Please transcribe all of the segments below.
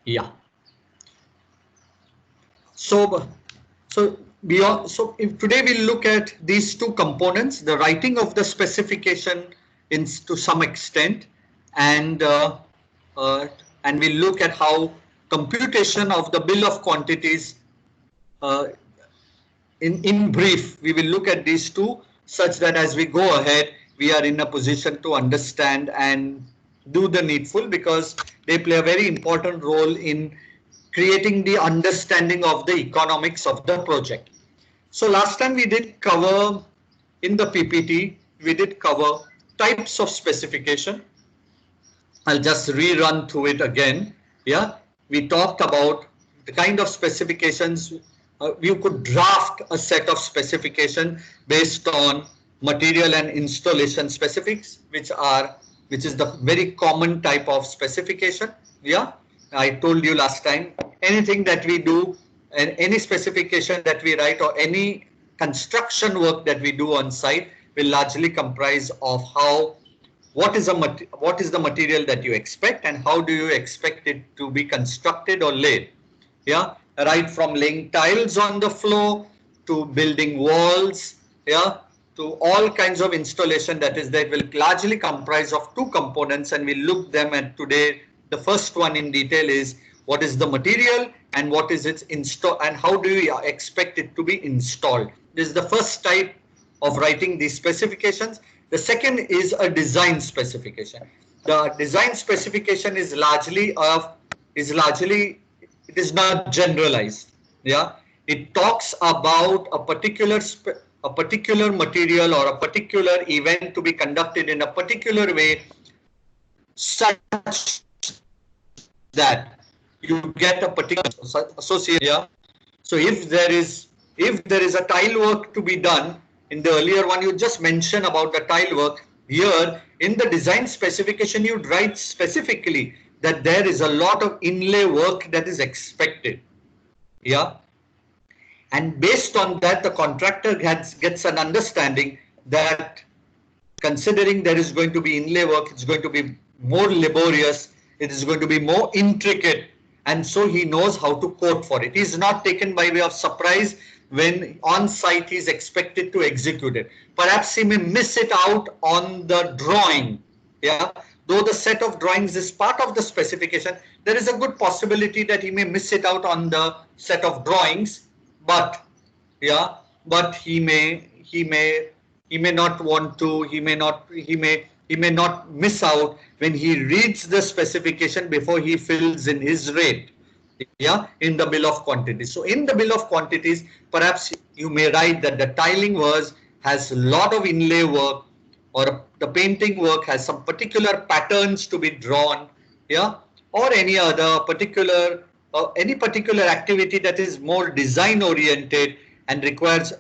Yeah. So, if today we'll look at these two components, the writing of the specification in to some extent, and uh, and we'll look at how computation of the bill of quantities. Uh, in brief, we will look at these two such that as we go ahead, we are in a position to understand and do the needful, because they play a very important role in creating the understanding of the economics of the project. So last time we did cover in the PPT, we did cover types of specification. I'll just rerun through it again. Yeah, we talked about the kind of specifications. You could draft a set of specification based on material and installation specifics, which is the very common type of specification. Yeah, I told you last time, anything that we do and any specification that we write or any construction work that we do on site will largely comprise of how what is the material that you expect and how do you expect it to be constructed or laid. Yeah, right from laying tiles on the floor to building walls, yeah, to all kinds of installation that will largely comprise of two components, and we look them at today. The first one in detail is what is the material and what is its install and how do you expect it to be installed. This is the first type of writing these specifications. The second is a design specification. The design specification it is not generalized. Yeah, it talks about a particular material or a particular event to be conducted in a particular way, such that you get a particular association. Yeah. So if there is a tile work to be done, in the earlier one you just mentioned about the tile work, here in the design specification you write specifically that there is a lot of inlay work that is expected. Yeah, and based on that the contractor gets an understanding that considering there is going to be inlay work, it's going to be more laborious, it is going to be more intricate, and so he knows how to quote for it. He is not taken by way of surprise when on site he is expected to execute it. Perhaps he may miss it out on the drawing. Yeah, though the set of drawings is part of the specification, there is a good possibility that he may miss it out on the set of drawings, but yeah, but he may not want to, he may not miss out when he reads the specification before he fills in his rate. Yeah, in the bill of quantities. So in the bill of quantities, perhaps you may write that the tiling was has a lot of inlay work, or the painting work has some particular patterns to be drawn. Yeah, or any other particular any particular activity that is more design oriented and requires,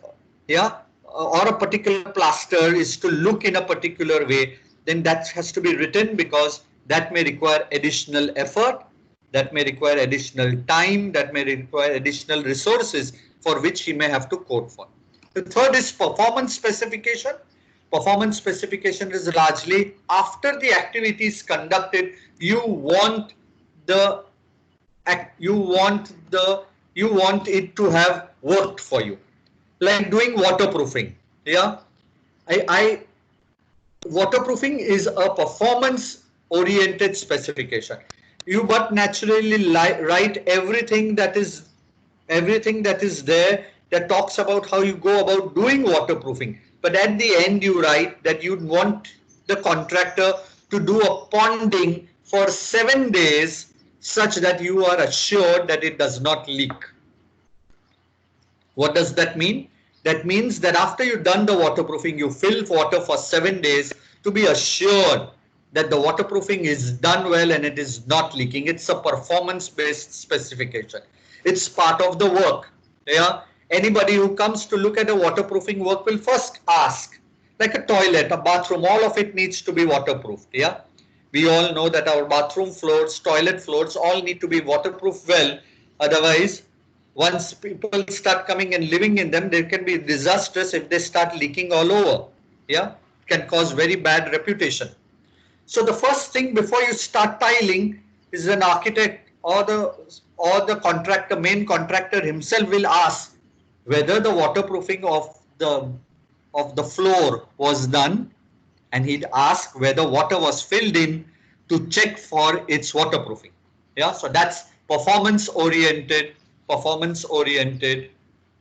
yeah, or a particular plaster is to look in a particular way, then that has to be written, because that may require additional effort, that may require additional time, that may require additional resources for which he may have to quote for. The third is performance specification. Performance specification is largely after the activity is conducted, you want the you want it to have worked for you, like doing waterproofing. Yeah, I waterproofing is a performance oriented specification. You but naturally write everything that is there that talks about how you go about doing waterproofing, but at the end you write that you want the contractor to do a ponding for 7 days such that you are assured that it does not leak. What does that mean? That means that after you've done the waterproofing, you fill water for 7 days to be assured that the waterproofing is done well and it is not leaking. It's a performance-based specification. It's part of the work. Yeah. Anybody who comes to look at a waterproofing work will first ask, like a toilet, a bathroom, all of it needs to be waterproofed. Yeah. We all know that our bathroom floors, toilet floors, all need to be waterproof well. Otherwise, once people start coming and living in them, they can be disastrous if they start leaking all over. Yeah, it can cause very bad reputation. So the first thing before you start tiling is an architect the contractor, main contractor himself will ask whether the waterproofing of the floor was done, and he'd ask whether water was filled in to check for its waterproofing. Yeah, so that's performance oriented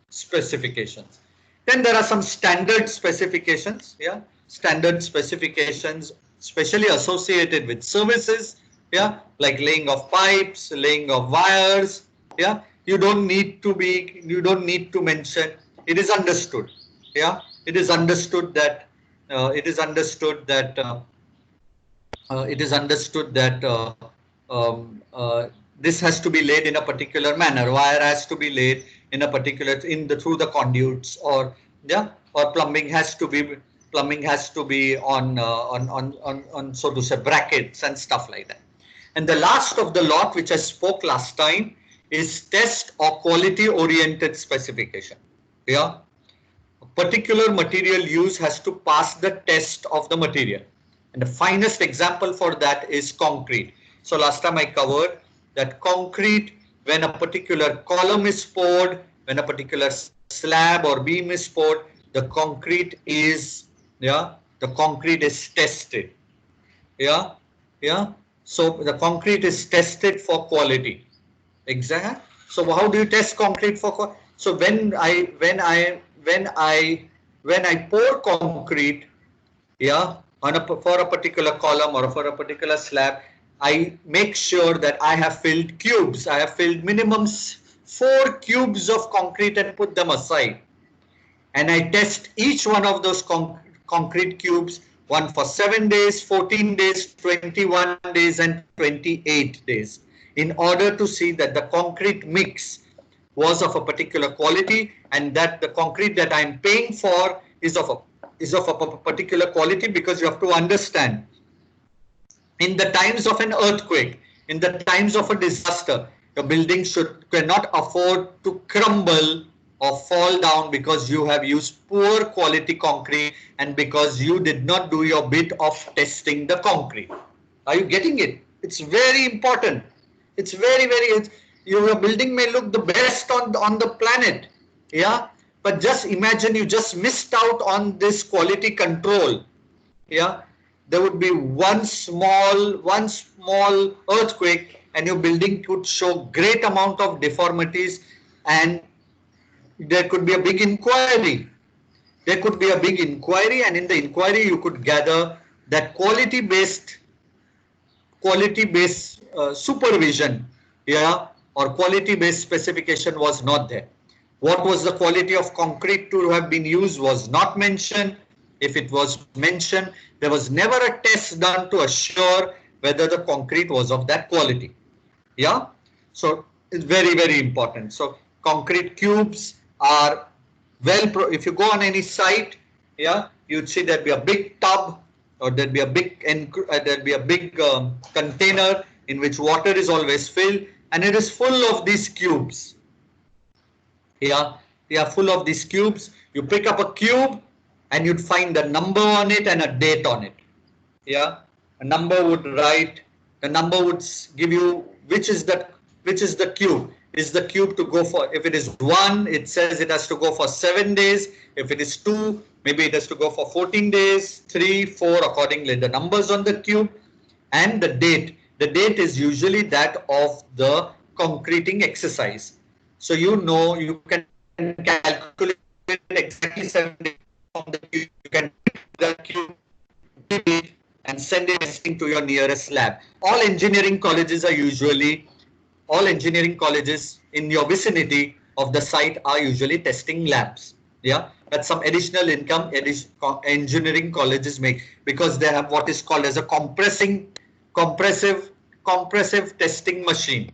specifications. Then there are some standard specifications. Yeah, standard specifications, especially associated with services. Yeah, like laying of pipes, laying of wires. Yeah, you don't need to mention. It is understood. Yeah, it is understood that it is understood that this has to be laid in a particular manner. Wire has to be laid in a particular through the conduits, or yeah, or plumbing has to be on so to say brackets and stuff like that. And the last of the lot, which I spoke last time, is test or quality oriented specification. Yeah, a particular material use has to pass the test of the material. And the finest example for that is concrete. So last time I covered that concrete, when a particular column is poured, when a particular slab or beam is poured, the concrete is tested. Yeah, yeah. So the concrete is tested for quality. Exactly. So how do you test concrete for? So when I pour concrete, yeah, for a particular column or for a particular slab, I make sure that I have filled cubes. I have filled minimum 4 cubes of concrete and put them aside. And I test each one of those concrete cubes, one for 7 days, 14 days, 21 days, and 28 days, in order to see that the concrete mix was of a particular quality, and that the concrete that I'm paying for is of a particular quality. Because you have to understand, in the times of an earthquake, in the times of a disaster, your building cannot afford to crumble or fall down because you have used poor quality concrete and because you did not do your bit of testing the concrete. Are you getting it? It's very important. It's your building may look the best on the planet, yeah, but just imagine you just missed out on this quality control. Yeah, there would be one small earthquake and your building could show great amount of deformities, and there could be a big inquiry. And in the inquiry you could gather that quality based supervision, yeah, or quality based specification was not there. What was the quality of concrete to have been used was not mentioned. If it was mentioned, there was never a test done to assure whether the concrete was of that quality. Yeah, so it's very important. So concrete cubes are if you go on any site, yeah, you'd see there'd be a big tub, or there'd be a big container in which water is always filled, and it is full of these cubes. Yeah, they are full of these cubes. You pick up a cube and you'd find a number on it and a date on it. Yeah, a number would give you which is the cube. Is the cube to go for? If it is 1, it says it has to go for 7 days. If it is 2, maybe it has to go for 14 days. 3, 4, accordingly the numbers on the cube, and the date. The date is usually that of the concreting exercise. So you can calculate exactly 7 days from the cube. You can the cube and send it to your nearest lab. All engineering colleges in your vicinity of the site are usually testing labs. Yeah, that's some additional income engineering colleges make, because they have what is called as a compressive testing machine,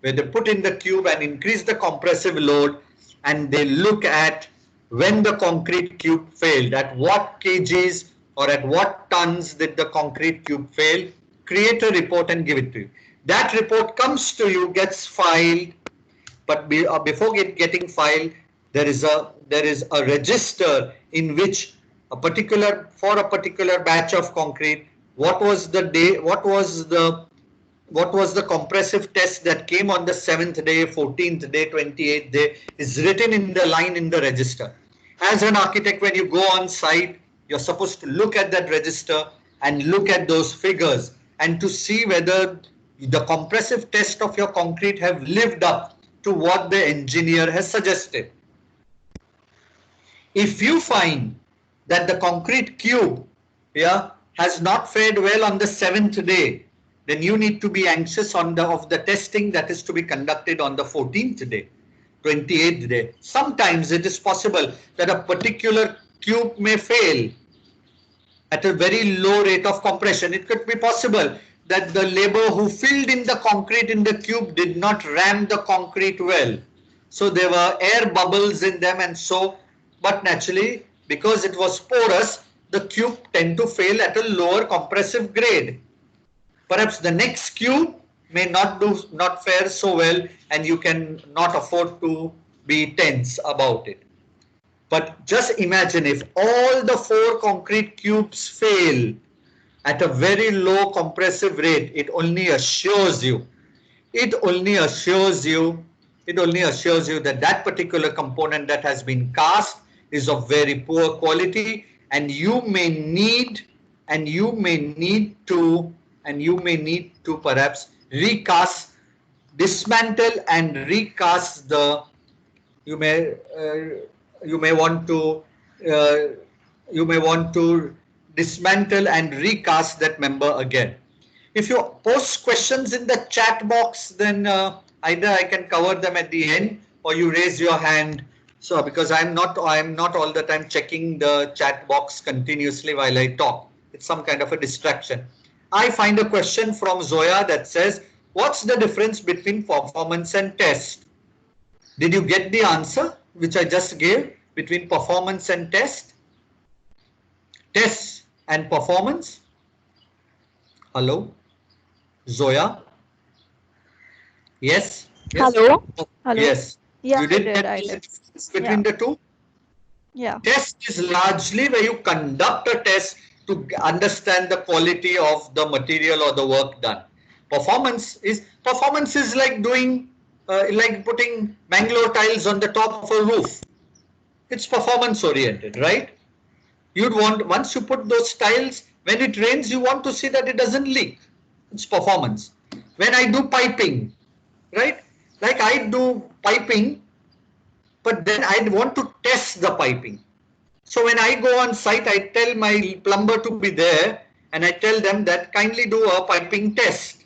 where they put in the cube and increase the compressive load, and they look at when the concrete cube failed, at what kgs or at what tons did the concrete cube fail, create a report and give it to you. That report comes to you, gets filed, but before getting filed, there is a register in which for a particular batch of concrete, what was the what was the compressive test that came on the 7th day, 14th day, 28th day is written in the line in the register. As an architect, when you go on site, you're supposed to look at that register and look at those figures and to see whether the compressive test of your concrete have lived up to what the engineer has suggested. If you find that the concrete cube, yeah, has not fared well on the 7th day, then you need to be anxious on the testing that is to be conducted on the 14th day, 28th day. Sometimes it is possible that a particular cube may fail at a very low rate of compression. It could be possible that the labor who filled in the concrete in the cube did not ram the concrete well. So there were air bubbles in them, and so, but naturally, because it was porous, the cube tend to fail at a lower compressive grade. Perhaps the next cube may not fare so well, and you can not afford to be tense about it. But just imagine if all the 4 concrete cubes fail at a very low compressive rate, it only assures you that that particular component that has been cast is of very poor quality, and you may need to perhaps recast, dismantle and recast the, you may want to dismantle and recast that member again. If you post questions in the chat box, then either I can cover them at the end or you raise your hand. So because I'm not all the time checking the chat box continuously while I talk. It's some kind of a distraction. I find a question from Zoya that says, what's the difference between performance and test? Did you get the answer which I just gave between performance and test? Test and performance? Hello? Zoya? Yes? Hello? Hello? Yes. Yeah, you did get I the did. difference between the two? Yeah. Test is largely where you conduct a test to understand the quality of the material or the work done. Performance is like doing, like putting Bangalore tiles on the top of a roof. It's performance oriented, right? You'd want, once you put those tiles, when it rains, you want to see that it doesn't leak. It's performance. When I do piping, right? Like I do piping, but then I want to test the piping. So when I go on site, I tell my plumber to be there and I tell them that kindly do a piping test,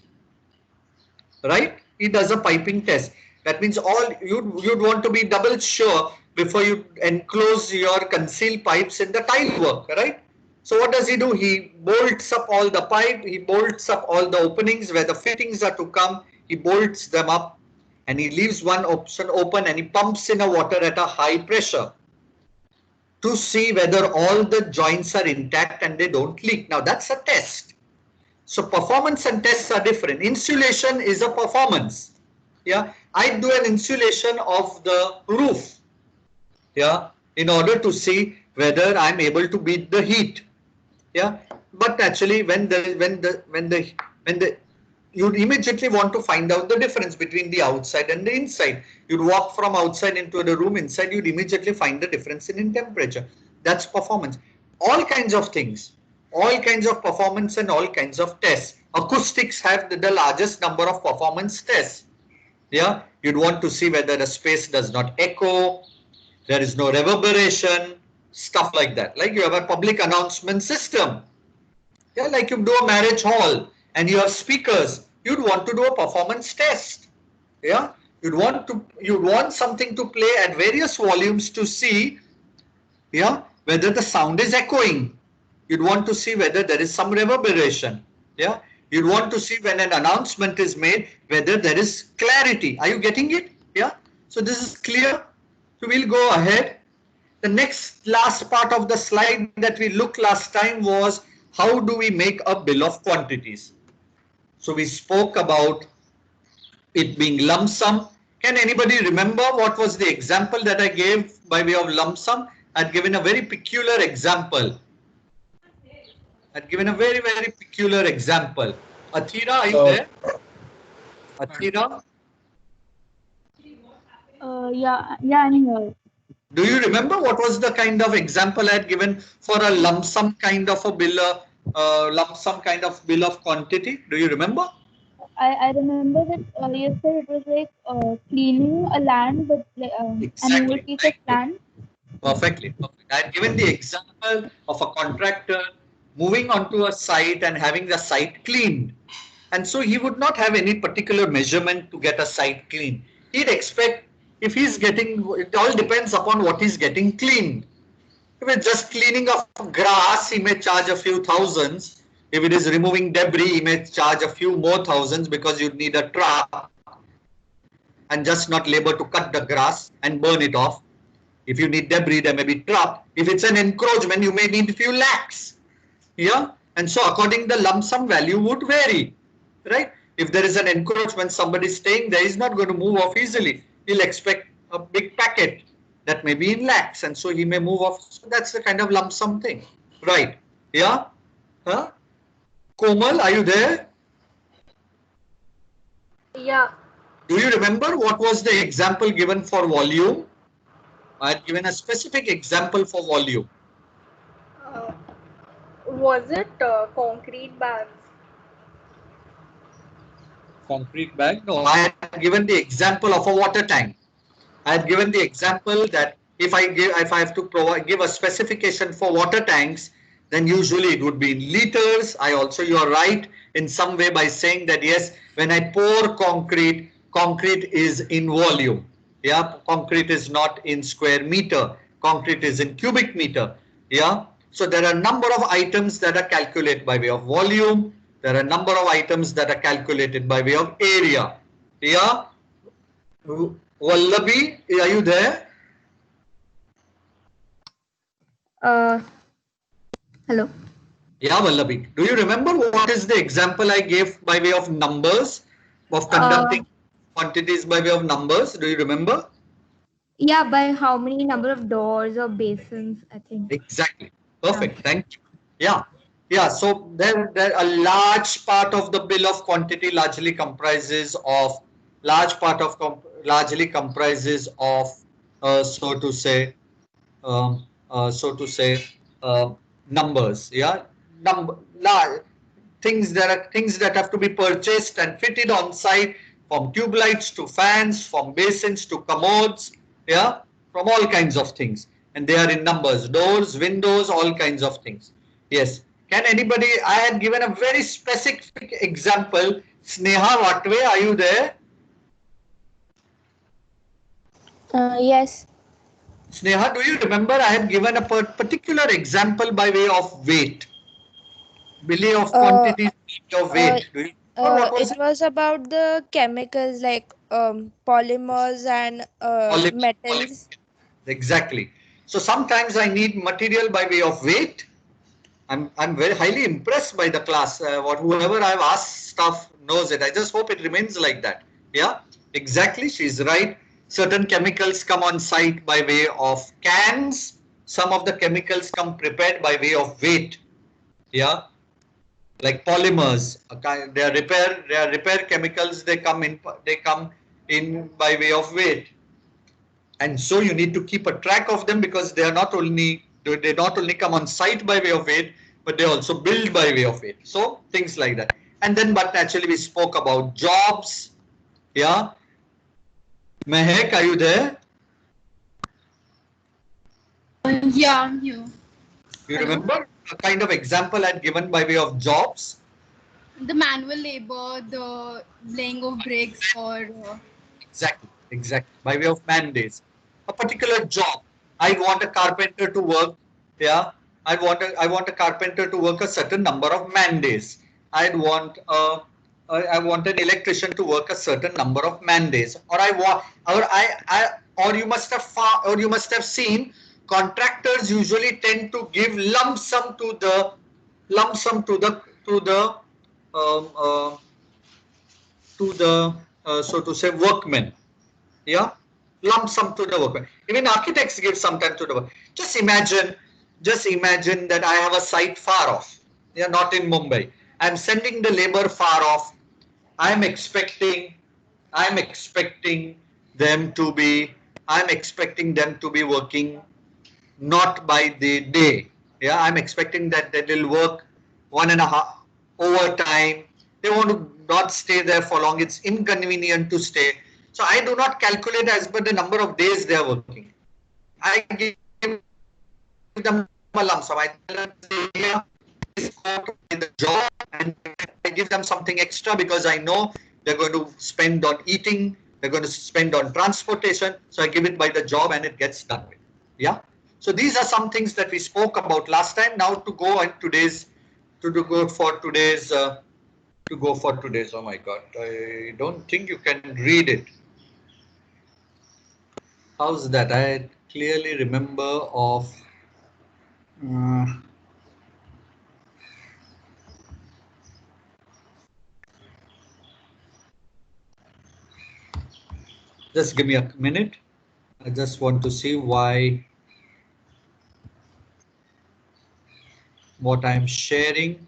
right? He does a piping test. That means all you'd want to be double sure before you enclose your concealed pipes in the tile work, right? So what does he do? He bolts up all the pipe, he bolts up all the openings where the fittings are to come, he bolts them up and he leaves one option open and he pumps in a water at a high pressure to see whether all the joints are intact and they don't leak. Now that's a test. So performance and tests are different. Insulation is a performance. Yeah, I do an insulation of the roof. Yeah, in order to see whether I'm able to beat the heat. Yeah, but actually when you'd immediately want to find out the difference between the outside and the inside. You'd walk from outside into the room inside, you'd immediately find the difference in temperature. That's performance. All kinds of things, all kinds of performance and all kinds of tests. Acoustics have the largest number of performance tests. Yeah, you'd want to see whether the space does not echo, there is no reverberation, stuff like that. Like you have a public announcement system. Yeah, like you do a marriage hall and you have speakers. You'd want to do a performance test. Yeah, you'd want something to play at various volumes to see, yeah, whether the sound is echoing. You'd want to see whether there is some reverberation. Yeah, you'd want to see when an announcement is made whether there is clarity. Are you getting it? Yeah, so this is clear. So we'll go ahead. The last part of the slide that we looked last time was how do we make a bill of quantities. So we spoke about it being lump sum. Can anybody remember what was the example that I gave by way of lump sum? I'd given a very peculiar example. Athira, are you there? Athira, Yeah, I'm here. do you remember what was the kind of example I had given for a lump sum kind of a bill, lump sum kind of bill of quantity? Do you remember? I remember that you said it was like cleaning a land with an old Exactly. piece of Thank you. land. Yeah. Perfectly. Perfect. I had given the example of a contractor moving onto a site and having the site cleaned. And so he would not have any particular measurement to get a site clean. He'd expect if he's getting, it all depends upon what he's getting cleaned. If it's just cleaning of grass, he may charge a few thousands. If it is removing debris, he may charge a few more thousands because you'd need a truck and just not labor to cut the grass and burn it off. If you need debris, there may be truck. If it's an encroachment, you may need a few lakhs. Yeah, and so according the lump sum value would vary, right? If there is an encroachment, somebody staying there is not going to move off easily. He'll expect a big packet that may be in lakhs, and so he may move off. So that's the kind of lump sum thing, right? Yeah. Huh? Komal, are you there? Yeah. Do you remember what was the example given for volume? I had given a specific example for volume. Uh, was it concrete bags? Concrete bag? No, I had given the example of a water tank. I had given the example that if I have to give a specification for water tanks, then usually it would be in liters. You are right in some way by saying that yes, when I pour concrete, concrete is in volume. Yeah, concrete is not in square meter. Concrete is in cubic meter. Yeah. So there are a number of items that are calculated by way of volume. There are a number of items that are calculated by way of area. Yeah. Vallabi, are you there? Hello. Yeah, Vallabi. Do you remember what is the example I gave by way of numbers, of conducting quantities by way of numbers? Do you remember? Yeah, by how many number of doors or basins, I think. Exactly. Perfect. Thank you. Yeah. Yeah. So there a large part of the bill of quantity largely comprises of so to say um, so to say numbers. Yeah. Number things that have to be purchased and fitted on site, from tube lights to fans, from basins to commodes, yeah, from all kinds of things, and they are in numbers, doors, windows, all kinds of things. Yes, can anybody, I had given a very specific example. Sneha Vatve, are you there? Yes. Sneha, do you remember I had given a particular example by way of weight, billy of quantities of weight? Do you remember what was It was about the chemicals like polymers and Polymer. metals. Exactly. So sometimes I need material by way of weight. I'm very highly impressed by the class. Whoever I've asked stuff knows it. I just hope it remains like that. Yeah, exactly. She's right. Certain chemicals come on site by way of cans. Some of the chemicals come prepared by way of weight. Yeah, like polymers. They are repair chemicals. They come in by way of weight. And so you need to keep a track of them, because they not only come on site by way of weight, but they also build by way of weight. So things like that. And then, but naturally we spoke about jobs. Yeah. Mehek, are you there? Yeah, I'm here. You remember a kind of example I'd given by way of jobs? The manual labor, the laying of bricks, or Exactly. By way of man days. A particular job. I want a carpenter to work. Yeah. I want a carpenter to work a certain number of man days. I want an electrician to work a certain number of man days. Or you must have seen contractors usually tend to give lump sum to the um, uh, so to say workmen. Yeah, lump sum to the workmen. Even architects give sometimes to the work. Just imagine that I have a site far off. Yeah, not in Mumbai. I'm sending the labor far off. I'm expecting I'm expecting them to be working not by the day. Yeah, I'm expecting that they will work 1.5 overtime. They want to not stay there for long. It's inconvenient to stay. So I do not calculate as per the number of days they are working. I give them a lump sum. I tell them the job, and I give them something extra because I know they're going to spend on eating, they're going to spend on transportation. So I give it by the job and it gets done with. Yeah. So these are some things that we spoke about last time. Now to go on today's, oh my God, I don't think you can read it. How's that? I clearly remember of. Just give me a minute. I just want to see what I'm sharing.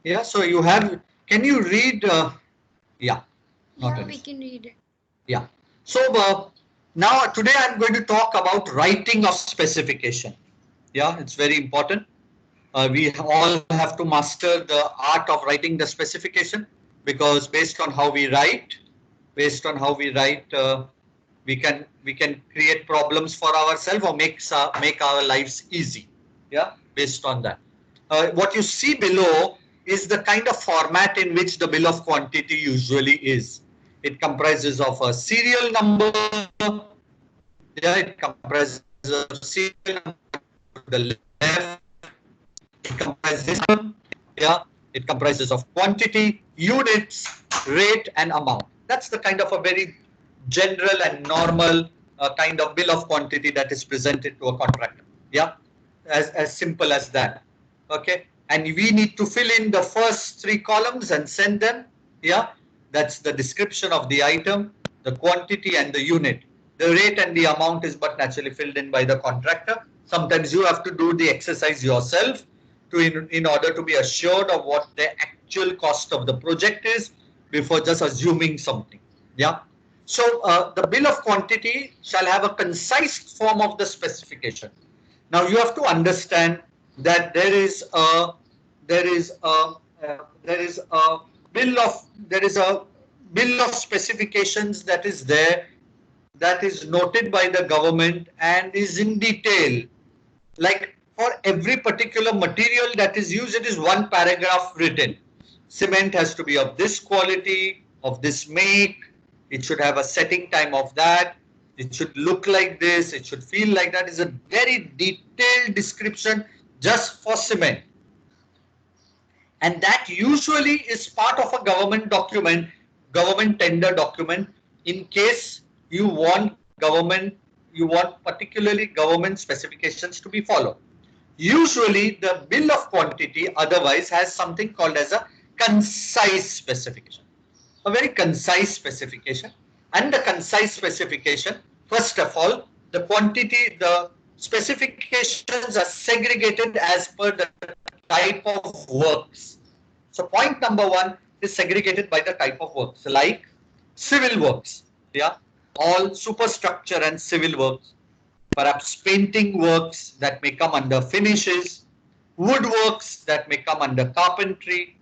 Yeah, so you have, can you read? Yeah. Yeah, we can read it. Yeah. So now today I'm going to talk about writing of specification. Yeah, it's very important. We all have to master the art of writing the specification, because based on how we write, we can create problems for ourselves or make our lives easy. Yeah, based on that. What you see below is the kind of format in which the bill of quantity usually is. It comprises of a serial number. Yeah, it comprises of serial number to the left. It comprises, yeah, it comprises of quantity, units, rate, and amount. That's the kind of a very general and normal kind of bill of quantity that is presented to a contractor. Yeah, as simple as that. Okay, and we need to fill in the first 3 columns and send them. Yeah, that's the description of the item, the quantity, and the unit. The rate and the amount is but naturally filled in by the contractor. Sometimes you have to do the exercise yourself in order to be assured of what the actual cost of the project is before just assuming something. Yeah. So the bill of quantity shall have a concise form of the specification. Now you have to understand that there is a bill of specifications that is there, that is noted by the government and is in detail. Like for every particular material that is used, it is 1 paragraph written. Cement has to be of this quality, of this make. It should have a setting time of that. It should look like this. It should feel like that. Is a very detailed description just for cement. And that usually is part of a government document, government tender document, in case you want particularly government specifications to be followed. Usually the bill of quantity otherwise has something called as a concise specification, a very concise specification. And the concise specification, first of all, the specifications are segregated as per the type of works. So point number 1 is segregated by the type of works, like civil works. Yeah, all superstructure and civil works. Perhaps painting works that may come under finishes, woodworks that may come under carpentry,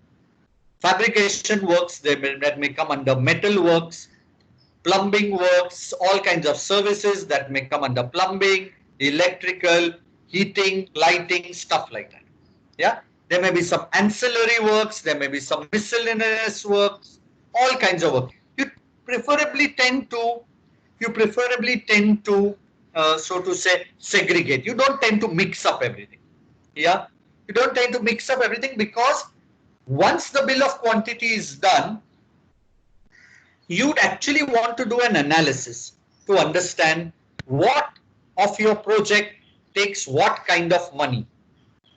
fabrication works that may come under metal works, plumbing works, all kinds of services that may come under plumbing, electrical, heating, lighting, stuff like that. Yeah, there may be some ancillary works, there may be some miscellaneous works, all kinds of work. You preferably tend to so to say, segregate. You don't tend to mix up everything. Yeah, you don't tend to mix up everything, because once the bill of quantity is done, you'd actually want to do an analysis to understand what of your project takes what kind of money.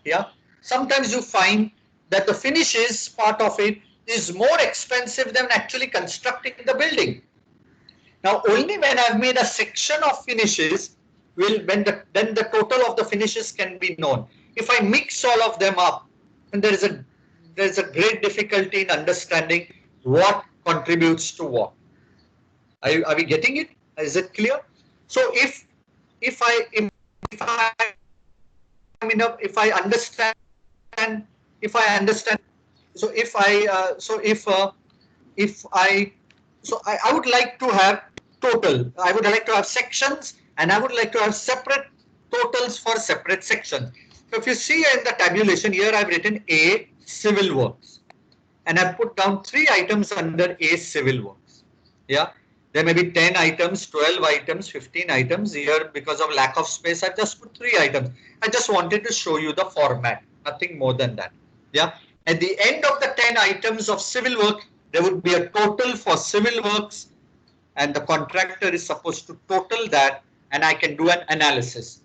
Yeah, sometimes you find that the finishes part of it is more expensive than actually constructing the building. Now, only when I've made a section of finishes then the total of the finishes can be known. If I mix all of them up, then there is a great difficulty in understanding what contributes to what. Are we getting it? Is it clear? So if I if I understand, so I would like to have total. I would like to have sections, and I would like to have separate totals for separate sections. So if you see in the tabulation here, I've written A civil works, and I've put down 3 items under A civil works. Yeah, there may be 10 items, 12 items, 15 items. Here, because of lack of space, I've just put 3 items. I just wanted to show you the format, nothing more than that. Yeah, at the end of the 10 items of civil work, there would be a total for civil works, and the contractor is supposed to total that, and I can do an analysis.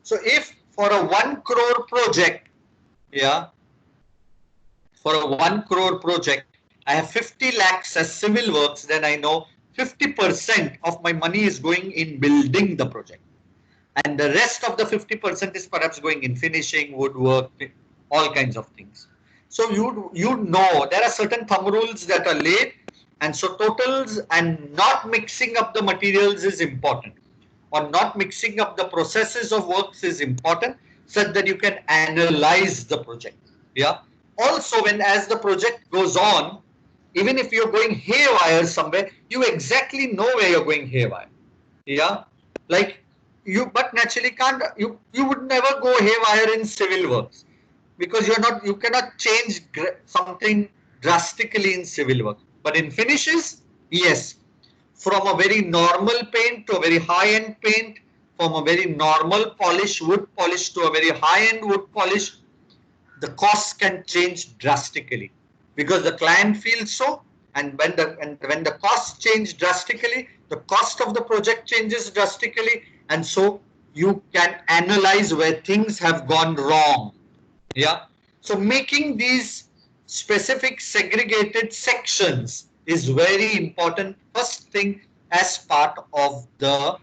So if for a 1 crore project, yeah, for a 1 crore project, I have 50 lakhs as civil works, then I know 50% of my money is going in building the project. And the rest of the 50% is perhaps going in finishing, woodwork, all kinds of things. So you know there are certain thumb rules that are laid, and so totals and not mixing up the materials is important, or not mixing up the processes of works is important, such that you can analyze the project. Yeah. Also, when as the project goes on, even if you're going haywire somewhere, you exactly know where you're going haywire. Yeah, like you, but naturally can't, you would never go haywire in civil works, because you cannot change something drastically in civil work. But in finishes, yes, from a very normal paint to a very high-end paint, from a very normal polish, wood polish, to a very high-end wood polish, the costs can change drastically, because the client feels so. And when the costs change drastically, the cost of the project changes drastically, and so you can analyze where things have gone wrong. Yeah. So making these specific segregated sections is very important. First thing, as part of the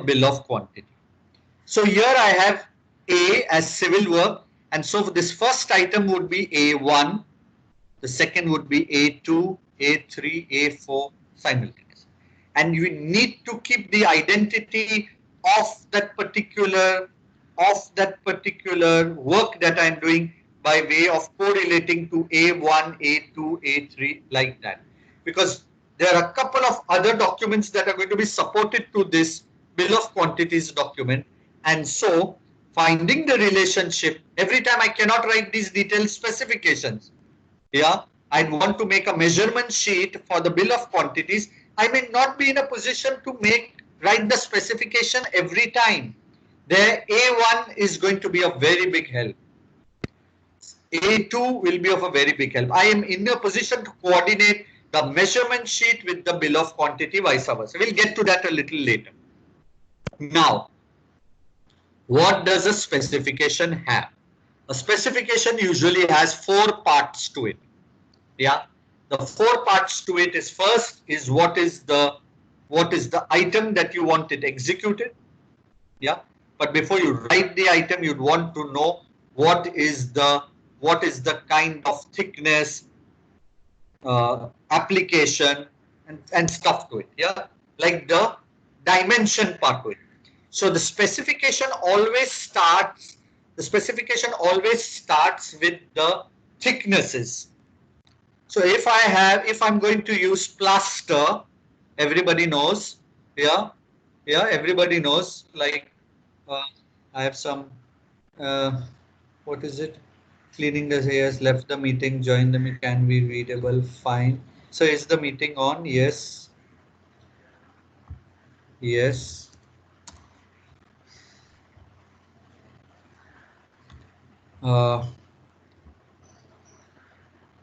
bill of quantity. So here I have A as civil work, and so this first item would be A1, the second would be A2, A3, A4 simultaneously. And you need to keep the identity of that particular work that I'm doing by way of correlating to A1, A2, A3, like that. Because there are a couple of other documents that are going to be supported to this bill of quantities document. And so finding the relationship, every time I cannot write these detailed specifications. Yeah, I want to make a measurement sheet for the bill of quantities. I may not be in a position to write the specification every time. There, A1 is going to be a very big help. A2 will be of a very big help. I am in a position to coordinate the measurement sheet with the bill of quantity, vice versa. We'll get to that a little later. Now, what does a specification have? A specification usually has 4 parts to it. Yeah, the 4 parts to it is, first is what is the item that you want it executed. Yeah, but before you write the item, you'd want to know what is the kind of thickness, application, and stuff to it. Yeah, like the dimension part to it. So the specification always starts with the thicknesses. So if I'm going to use plaster, everybody knows. Yeah, everybody knows. Like I have some, what is it? Cleaning the hairs, left the meeting, join the meeting, can be readable, fine. So is the meeting on? Yes. Yes.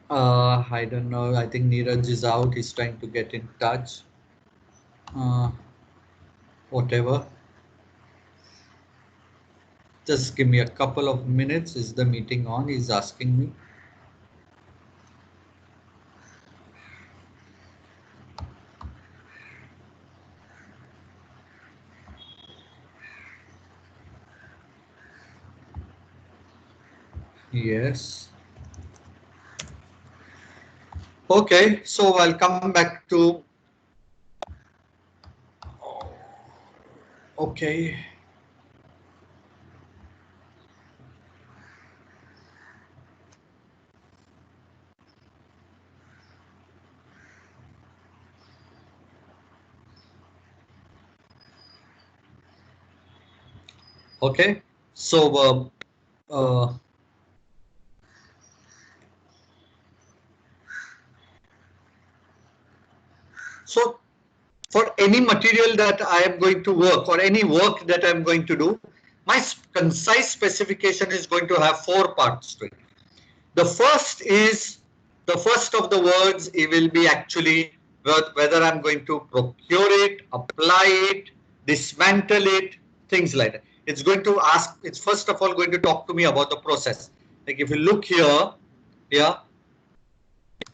I don't know. I think Neeraj is out. He's trying to get in touch. Whatever. Just give me a couple of minutes. Is the meeting on? He's asking me. Yes. Okay, so I'll come back to. Okay. Okay, so so for any material that I am going to work or any work that I'm going to do, my concise specification is going to have 4 parts to it. The first is the first of the words. It will be actually whether I'm going to procure it, apply it, dismantle it, things like that. It's going to ask. It's first of all going to talk to me about the process. Like if you look here, yeah,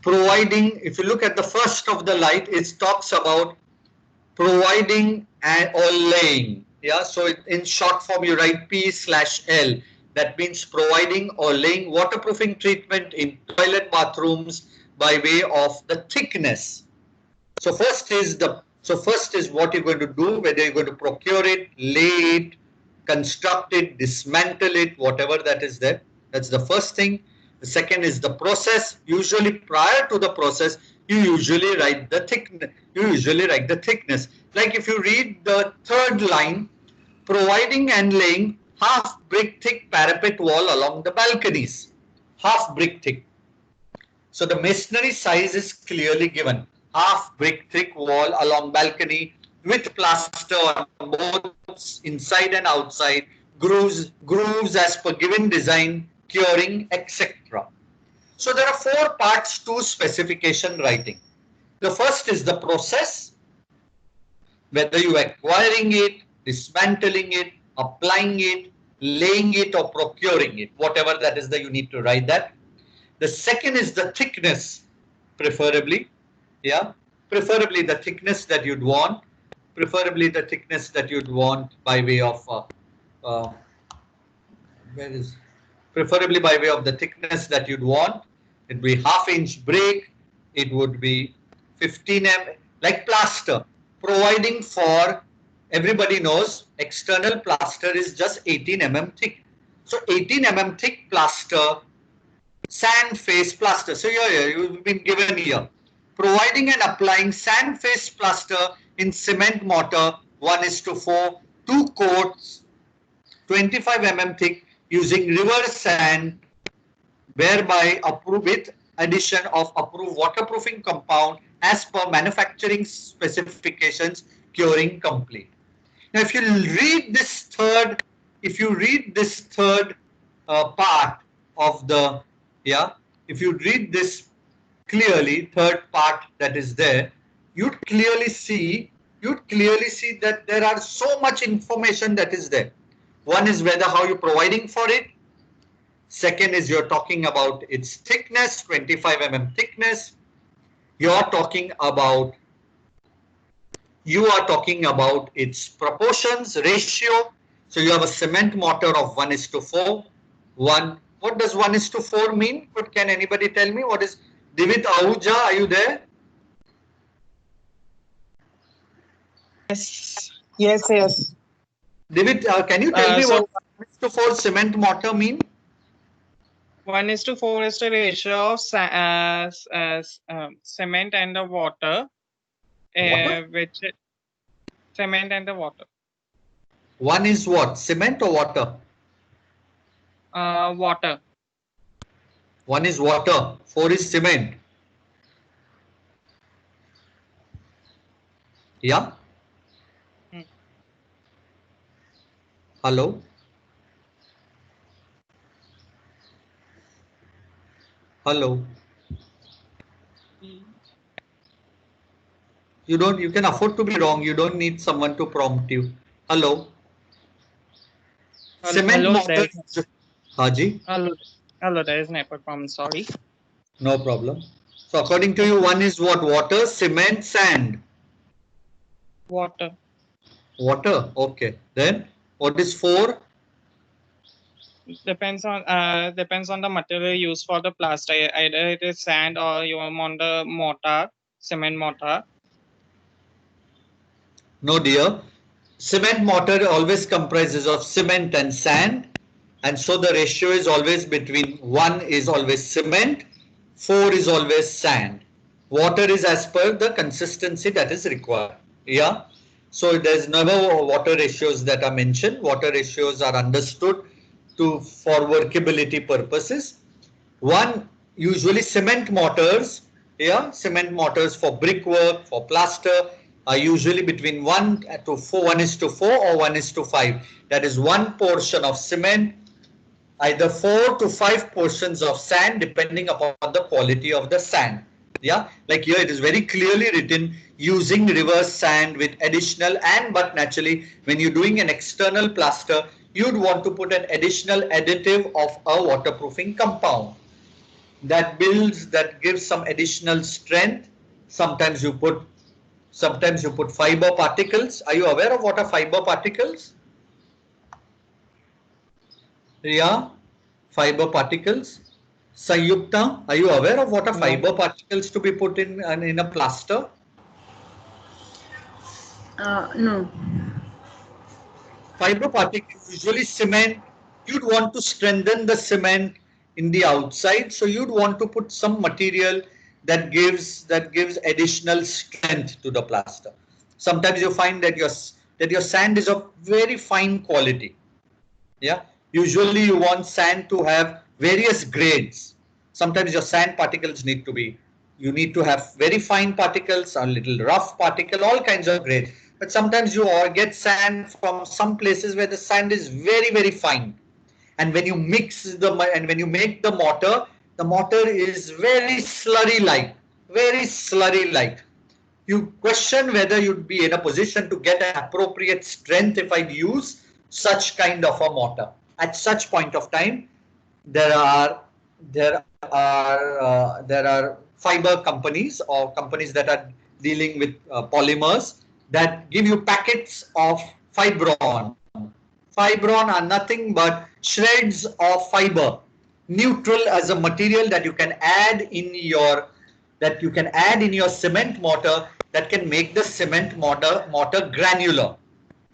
providing. If you look at the first of the light, it talks about providing and or laying. Yeah, so in short form you write P/L. That means providing or laying waterproofing treatment in toilet bathrooms by way of the thickness. So first is what you're going to do, whether you're going to procure it, lay it, construct it, dismantle it, whatever that is there. That's the first thing. The second is the process. Usually prior to the process, you usually write the thickness. Like if you read the third line, providing and laying half brick thick parapet wall along the balconies. Half brick thick. So the masonry size is clearly given. Half brick thick wall along balcony with plaster on both inside and outside, grooves as per given design, curing, etc. So there are 4 parts to specification writing. The first is the process, whether you are acquiring it, dismantling it, applying it, laying it or procuring it, whatever that is that you need to write that. The second is the thickness, preferably, yeah, preferably the thickness that you'd want, by way of preferably by way of the thickness that you'd want. It would be half-inch break. It would be 15 mm, like plaster. Providing for, everybody knows, external plaster is just 18 mm thick. So 18 mm thick plaster, sand face plaster. So here you've been given here. Providing and applying sand face plaster in cement mortar 1:4, 2 coats, 25 mm thick, using river sand, whereby approved with addition of approved waterproofing compound as per manufacturing specifications, curing complete. Now, if you read this third, part of the, if you read this clearly, third part that is there, you'd clearly see that there are so much information that is there. One is whether how you're providing for it. Second is you're talking about its thickness, 25 mm thickness. You are talking about its proportions, ratio. So you have a cement mortar of 1:4. What does 1:4 mean? But can anybody tell me what is? Divit Ahuja, are you there? Yes. Divit, can you tell me what 1:4 cement mortar mean? 1:4 is the ratio of cement and the water. Which cement and the water. One is what? Cement or water? Water. One is water, 4 is cement. Yeah? Hello? Hello? You can afford to be wrong. You don't need someone to prompt you. Hello? Cement mortar. Haji? Hello, there is network problem, sorry. No problem. So according to you, one is what? Water, cement, sand. Water. Water, okay. Then what is 4? Depends on the material used for the plaster. Either it is sand or you want the mortar, cement mortar. No, dear. Cement mortar always comprises of cement and sand, and so the ratio is always between 1 is always cement, 4 is always sand. Water is as per the consistency that is required. Yeah. So there's never water ratios that are mentioned. Water ratios are understood for workability purposes. One, usually cement mortars, yeah, cement mortars for brickwork, for plaster, are usually between 1 to 4, 1 is to 4 or 1 is to 5. That is one portion of cement, either 4 to 5 portions of sand, depending upon the quality of the sand. Yeah, like here it is very clearly written, using reverse sand with additional, and but naturally when you're doing an external plaster, you'd want to put an additional additive of a waterproofing compound that gives some additional strength. Sometimes you put fiber particles. Are you aware of what are fiber particles? Yeah, fiber particles. Sayukta, are you aware of what are fiber particles to be put in a plaster? No. Fiber particles, usually cement. You'd want to strengthen the cement in the outside, so you'd want to put some material that gives additional strength to the plaster. Sometimes you find that your sand is of very fine quality. Yeah, usually you want sand to have various grades. Sometimes your sand particles you need to have very fine particles, a little rough particle, all kinds of grades. But sometimes you get sand from some places where the sand is very, very fine. And when you make the mortar is very slurry-like, very slurry-like. You question whether you'd be in a position to get an appropriate strength if I'd use such kind of a mortar. At such point of time, there are fiber companies or companies that are dealing with polymers that give you packets of Fibron. Fibron are nothing but shreds of fiber, neutral as a material that you can add in your cement mortar, that can make the cement mortar granular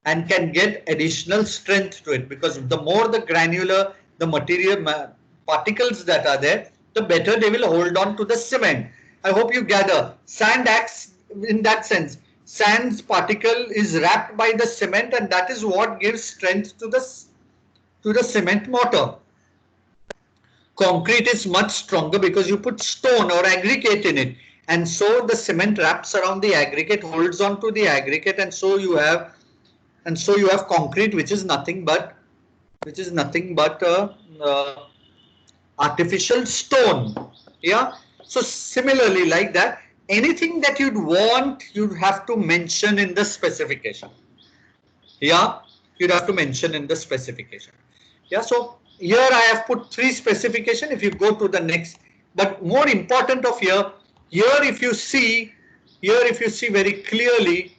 and can get additional strength to it, because the more the granular the material particles that are there, the better they will hold on to the cement. I hope you gather. Sand acts in that sense. Sand's particle is wrapped by the cement, and that is what gives strength to the cement mortar. Concrete is much stronger because you put stone or aggregate in it, and so the cement wraps around the aggregate, holds on to the aggregate, and so you have concrete, which is nothing but artificial stone. Yeah. So similarly, like that, anything that you'd want, you'd have to mention in the specification. Yeah, you'd have to mention in the specification. Yeah. So here I have put 3 specification. If you go to the next, but more important of here if you see very clearly,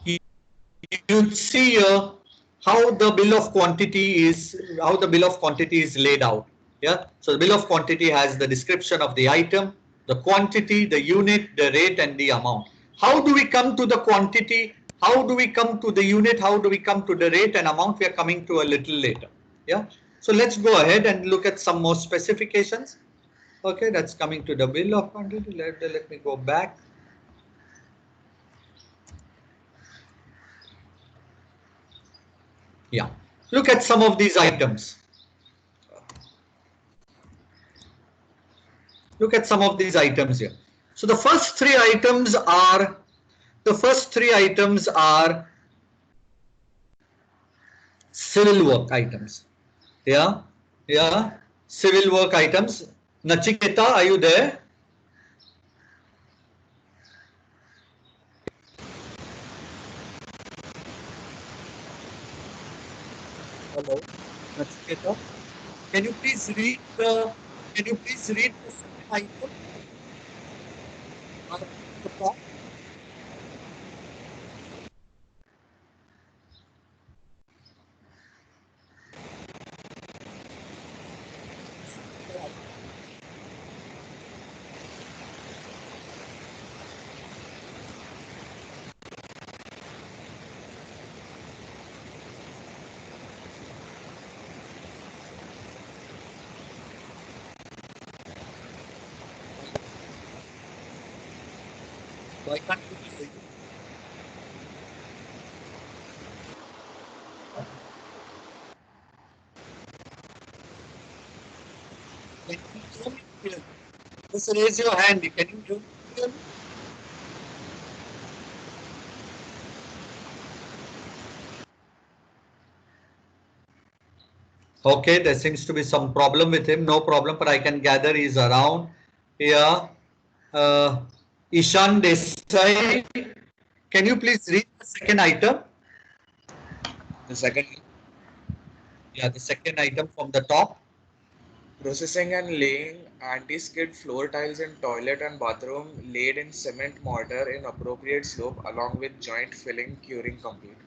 you see here how the bill of quantity is laid out. Yeah. So the bill of quantity has the description of the item, the quantity, the unit, the rate, and the amount. How do we come to the quantity? How do we come to the unit? How do we come to the rate and amount? We are coming to a little later. Yeah. So let's go ahead and look at some more specifications. Okay, that's coming to the bill of quantity. Let me go back. Yeah, look at some of these items. Look at some of these items here. So the first three items are civil work items. Yeah, civil work items. Nachiketa, are you there? Hello, Nachiketa. Can you please read the item? Why can't you do it? Can you hear me clearly? Just raise your hand. Can you hear me clearly? Okay, there seems to be some problem with him. No problem, but I can gather he's around here. Ishan Desai, can you please read the second item? The second, Yeah, the second item from the top. processing and laying anti-skid floor tiles in toilet and bathroom laid in cement mortar in appropriate slope along with joint filling curing complete.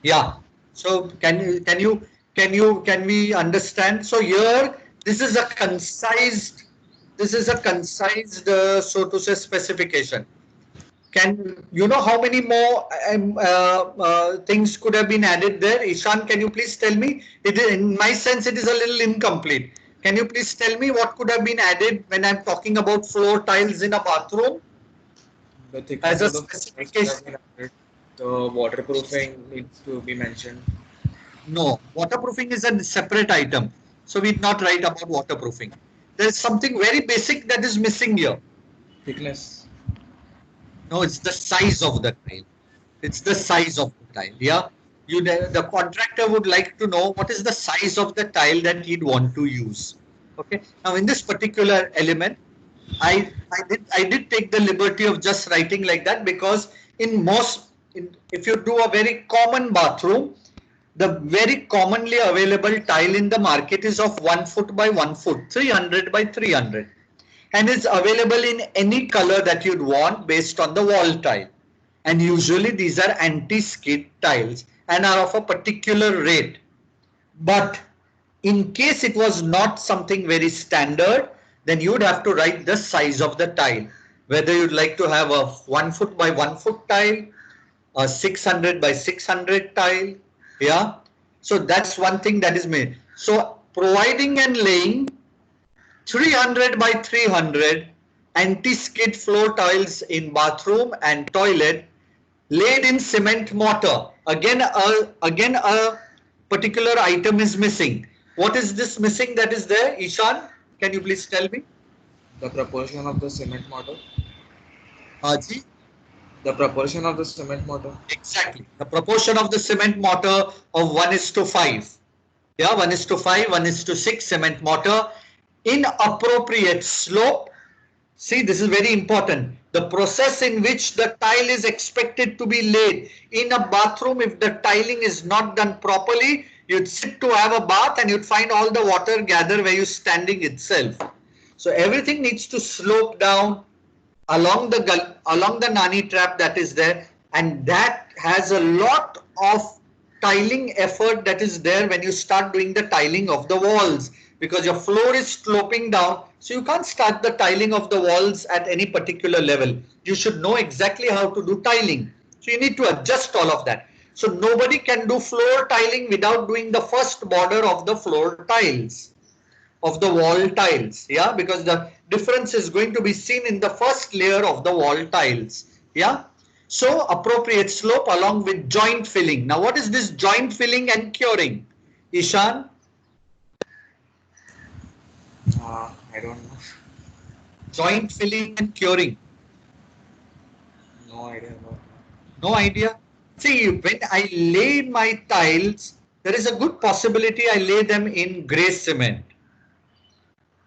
Yeah. So can we understand? So here this is a concised so to say specification. Can you know how many more things could have been added there? Ishan, can you please tell me? It is, in my sense, it is a little incomplete. Can you please tell me what could have been added when I'm talking about floor tiles in a bathroom? The thickness As a of the specification. the waterproofing needs to be mentioned. No, waterproofing is a separate item. So we did not write about waterproofing. There is something very basic that is missing here. Thickness. No, it's the size of the tile. It's the size of the tile. Yeah. The contractor would like to know what is the size of the tile that he'd want to use. Okay. Now in this particular element, I did take the liberty of just writing like that because if you do a very common bathroom, the very commonly available tile in the market is of 1 foot by 1 foot, 300 by 300, and is available in any color that you'd want based on the wall tile. And usually these are anti-skid tiles and are of a particular rate. But in case it was not something very standard, then you'd have to write the size of the tile, whether you'd like to have a 1 foot by 1 foot tile, a 600 by 600 tile. Yeah. So that's one thing that is made. So providing and laying 300 by 300 anti-skid floor tiles in bathroom and toilet laid in cement mortar. Again a particular item is missing. What is this missing that is there? Ishan, can you please tell me? The proportion of the cement mortar. Haji? The proportion of the cement mortar. Exactly. The proportion of the cement mortar of 1:5. Yeah, 1:5, 1:6 cement mortar in appropriate slope. See, this is very important. The process in which the tile is expected to be laid in a bathroom, if the tiling is not done properly, you'd sit to have a bath and you'd find all the water gather where you're standing itself. So everything needs to slope down along the nani trap that is there, and that has a lot of tiling effort that is there when you start doing the tiling of the walls, because your floor is sloping down, so you can't start the tiling of the walls at any particular level. You should know exactly how to do tiling, so you need to adjust all of that. So nobody can do floor tiling without doing the first border of the floor tiles, of the wall tiles. Yeah, because the difference is going to be seen in the first layer of the wall tiles. Yeah. So appropriate slope along with joint filling. Now what is this joint filling and curing? Ishan? I don't know. Joint filling and curing. No idea about No idea. See, when I lay my tiles, there is a good possibility I lay them in grey cement.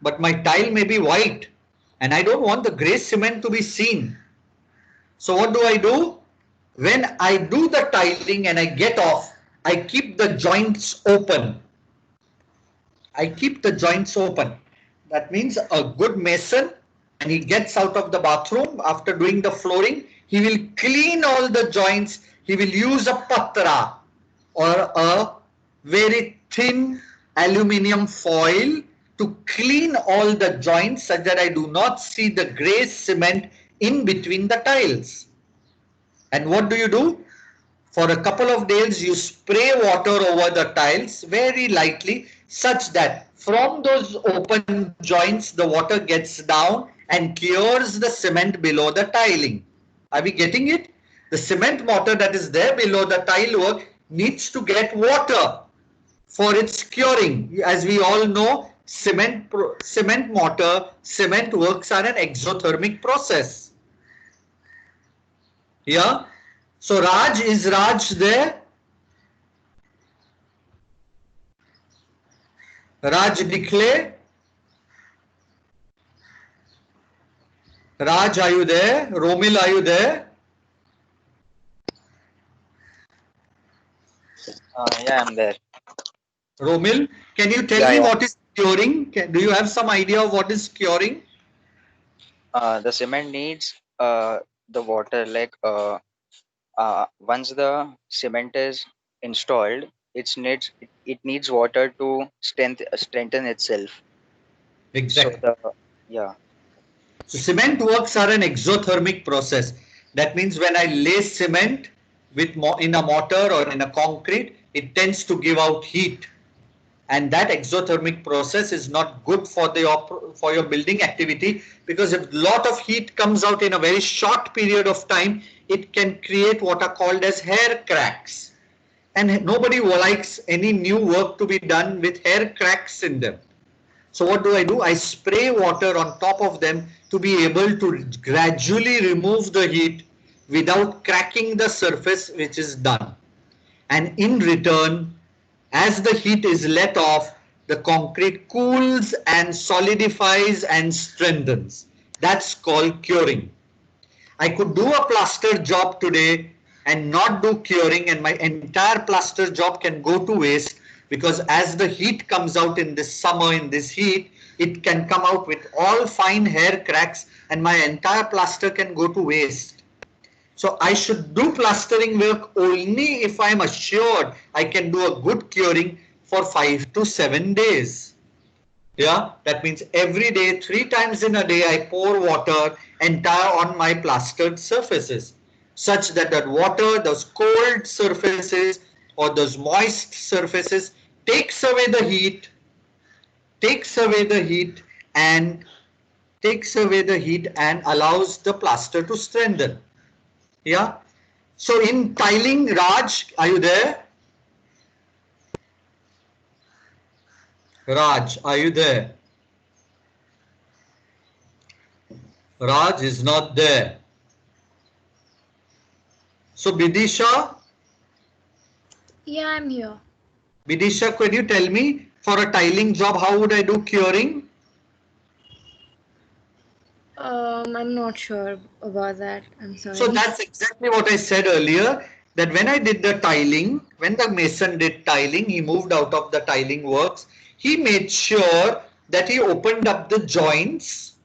But my tile may be white and I don't want the grey cement to be seen. So what do? When I do the tiling and I get off, I keep the joints open. I keep the joints open. That means a good mason, and he gets out of the bathroom after doing the flooring, he will clean all the joints. He will use a patra or a very thin aluminium foil to clean all the joints such that I do not see the grey cement in between the tiles. And what do? For a couple of days, you spray water over the tiles very lightly such that from those open joints, the water gets down and clears the cement below the tiling. Are we getting it? The cement mortar that is there below the tile work needs to get water for its curing. As we all know, cement mortar, cement works are an exothermic process. Yeah. So Raj, is Raj there? Raj Dikle? Raj, are you there? Romil, are you there? Yeah, I'm there. Romil, can you tell me what is curing? Do you have some idea of what is curing? The cement needs the water. Like once the cement is installed, it needs water to strengthen itself. Exactly. So yeah. So cement works are an exothermic process. That means when I lay cement with in a mortar or in a concrete, it tends to give out heat. And that exothermic process is not good for your building activity, because if a lot of heat comes out in a very short period of time, it can create what are called as hair cracks. And nobody likes any new work to be done with hair cracks in them. So what do? I spray water on top of them to be able to gradually remove the heat without cracking the surface, which is done. And in return, as the heat is let off, the concrete cools and solidifies and strengthens. That's called curing. I could do a plaster job today and not do curing, and my entire plaster job can go to waste, because as the heat comes out in this summer, in this heat, it can come out with all fine hair cracks and my entire plaster can go to waste. So I should do plastering work only if I am assured I can do a good curing for 5 to 7 days. Yeah, that means every day, 3 times in a day, I pour water entire on my plastered surfaces, such that that water, those cold surfaces or those moist surfaces, takes away the heat and allows the plaster to strengthen. Yeah. So in tiling, Raj, are you there? Raj, are you there? Raj is not there. So Bidisha? Yeah, I'm here. Bidisha, could you tell me, for a tiling job, how would I do curing? I'm not sure about that. I'm sorry. So that's exactly what I said earlier, that when I did the tiling, when the mason did tiling, he moved out of the tiling works. He made sure that he opened up the joints.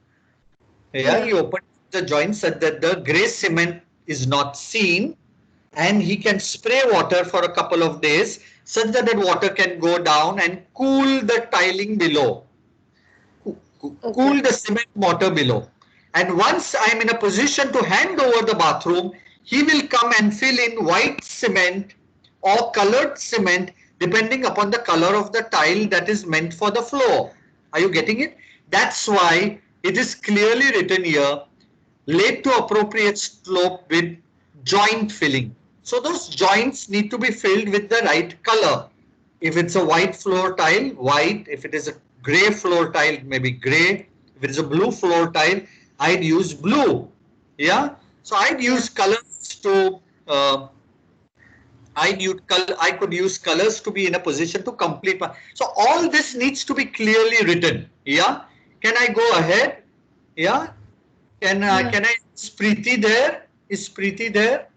Yeah, he opened the joints so that the grey cement is not seen, and he can spray water for a couple of days such that that water can go down and cool the tiling below. Cool the cement mortar below. And once I am in a position to hand over the bathroom, he will come and fill in white cement or colored cement depending upon the color of the tile that is meant for the floor. Are you getting it? That's why it is clearly written here, laid to appropriate slope with joint filling. So those joints need to be filled with the right color. If it's a white floor tile, white. If it is a gray floor tile, maybe gray. If it is a blue floor tile, I'd use blue. Yeah. So I'd use colors to. I could use colors to be in a position to complete. So all this needs to be clearly written. Yeah. Can I go ahead? Yeah. Can I? Is Preeti there? Is Preeti there?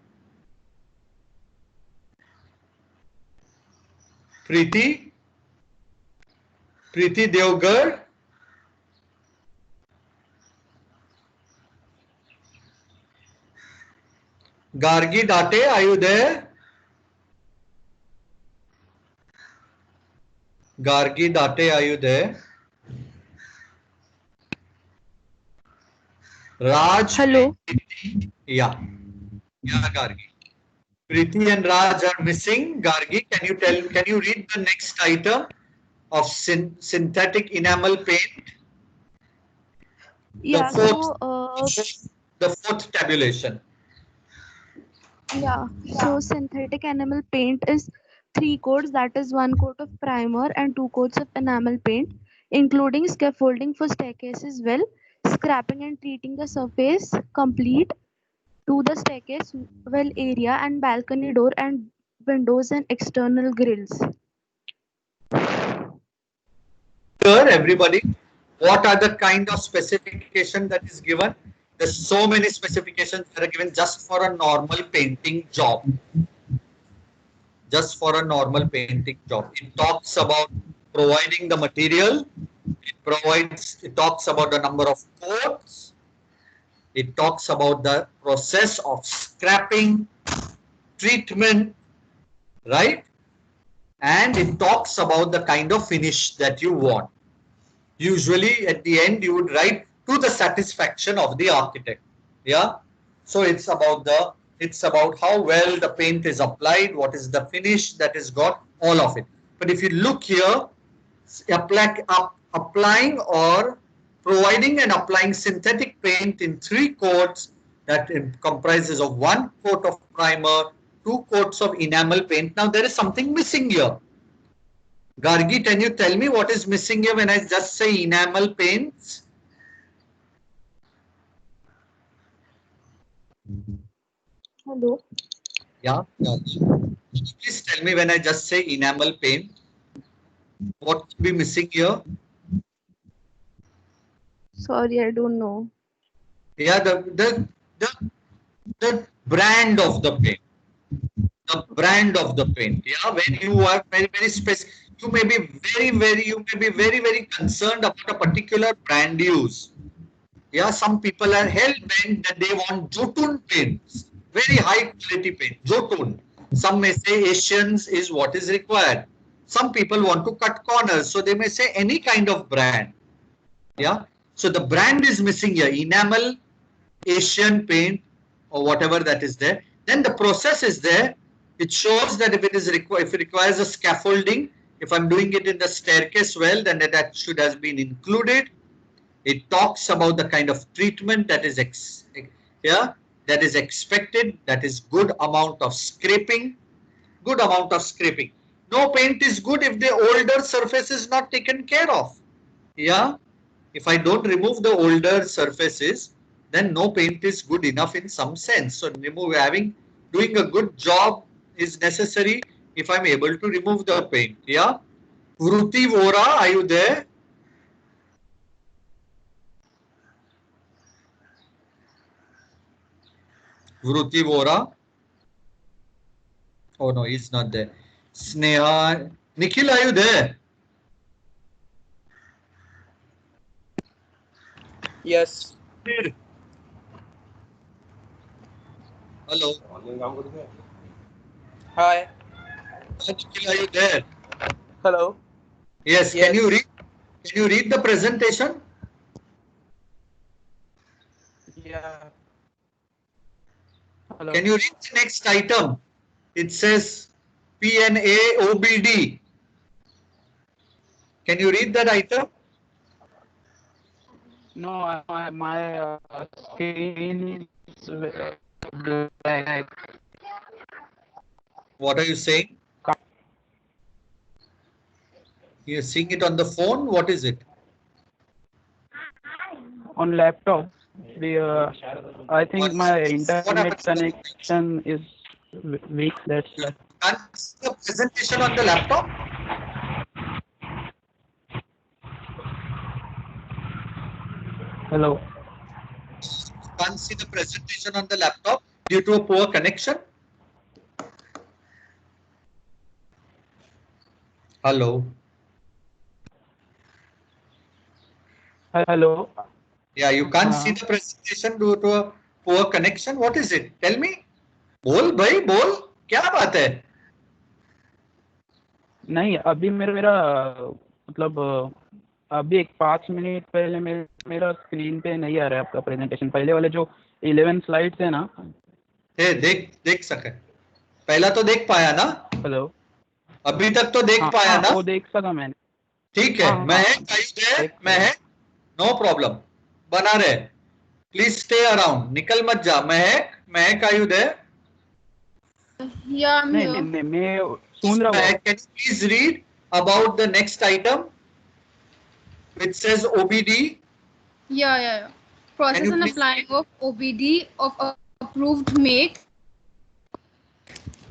Preeti Devgar. Gargi Date, are you there? Gargi Date, are you there? Raj. Hello. Yeah, Gargi. Preeti and Raj are missing. Gargi, can you read the next item of synthetic enamel paint? Yeah. The fourth tabulation. Yeah. So synthetic enamel paint is 3 coats, that is 1 coat of primer and 2 coats of enamel paint, including scaffolding for staircase as well, scraping and treating the surface complete to the staircase well area and balcony door and windows and external grills. Here, everybody, what are the kind of specification that is given? There's so many specifications that are given just for a normal painting job. Just for a normal painting job. It talks about providing the material. It talks about the number of coats. It talks about the process of scrapping, treatment, right? And it talks about the kind of finish that you want. Usually at the end you would write to the satisfaction of the architect. Yeah. So it's about how well the paint is applied, what is the finish that is got, all of it. But if you look here, applying or providing and applying synthetic paint in 3 coats that comprises of 1 coat of primer, 2 coats of enamel paint. Now there is something missing here. Gargi, can you tell me what is missing here when I just say enamel paints? Hello. Yeah. Please tell me when I just say enamel paint, what could be missing here? Sorry, I don't know. Yeah, the brand of the paint. The brand of the paint. Yeah, when you are very specific, you may be very concerned about a particular brand use. Yeah, some people are hell bent that they want Jotun paints, very high quality paint, Jotun. Some may say Asians is what is required. Some people want to cut corners, so they may say any kind of brand. Yeah, so the brand is missing here, enamel, Asian paint, or whatever that is there. Then the process is there. It shows that if it requires a scaffolding, if I'm doing it in the staircase well, then that should have been included. It talks about the kind of treatment that is that is expected, that is good amount of scraping, No paint is good if the older surface is not taken care of. Yeah, if I don't remove the older surfaces, then no paint is good enough in some sense. So doing a good job is necessary if I'm able to remove the paint. Yeah, Vruti Vora, are you there? Vruti Vora. Oh no, he's not there. Sneha, Nikhil, are you there? Yes. Hello. Hi. Nikhil, are you there? Hello. Yes. Can you read the presentation? Yeah. Hello. Can you read the next item? It says PNA-OBD. Can you read that item? No, my screen is black. What are you saying? You're seeing it on the phone? What is it? On laptop. I think my internet connection is weak. That's why. Can't see the presentation on the laptop? Hello. Can't see the presentation on the laptop due to a poor connection? Hello. Hello. Yeah, you can't see the presentation due to a poor connection. What is it? Tell me. बोल भाई बोल क्या बात है? नहीं अभी मेरा मतलब अभी 5 मिनट पहले मेरा स्क्रीन पे नहीं आ रहा है आपका प्रेजेंटेशन. पहले वाले जो 11 स्लाइड्स है ना. देख सके. पहला तो देख पाया ना? हेलो. अभी तक तो देख पाया ना? वो देख सका मैंने. ठीक है. मैं नो प्रॉब्लम. बना रहे. Please stay around. निकल मत जा. महक are you there? Yeah, I'm नहीं here. नहीं नहीं मैं सुन रहा हूँ. Can you please read about the next item, which says OBD? Yeah. Process you and please- applying of OBD of approved make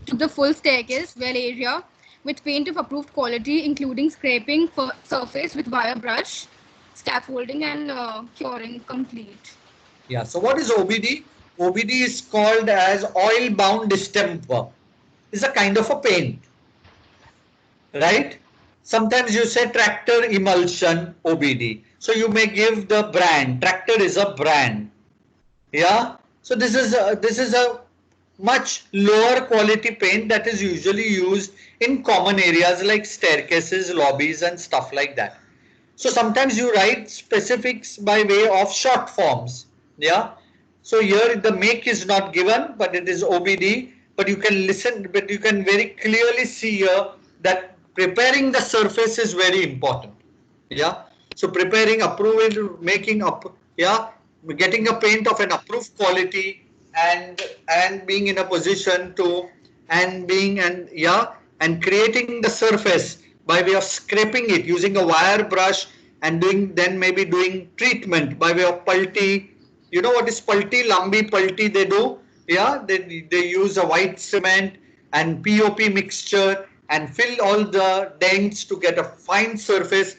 to the full staircase well area with paint of approved quality, including scraping surface with wire brush, scaffolding, and curing complete. Yeah. So what is OBD? OBD is called as oil-bound distemper. It's a kind of a paint, right? Sometimes you say tractor emulsion OBD. So you may give the brand. Tractor is a brand. Yeah. So this is a much lower quality paint that is usually used in common areas like staircases, lobbies, and stuff like that. So sometimes you write specifics by way of short forms. Yeah. So here the make is not given, but it is OBD. But you can listen, but you can very clearly see here that preparing the surface is very important. Yeah. So preparing, approving, making up, yeah, getting a paint of an approved quality and being in a position to and creating the surface by way of scraping it using a wire brush and maybe doing treatment by way of pulti. You know what is pulti? Lambi pulti they do. Yeah, they use a white cement and POP mixture and fill all the dents to get a fine surface.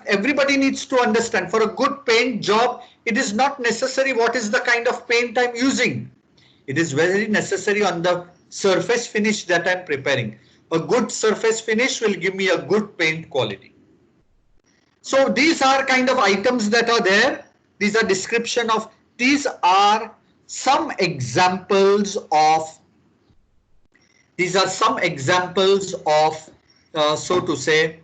Everybody needs to understand, for a good paint job, it is not necessary what is the kind of paint I'm using. It is very necessary on the surface finish that I'm preparing. A good surface finish will give me a good paint quality. So these are kind of items that are there. These are description of, these are some examples of, so to say,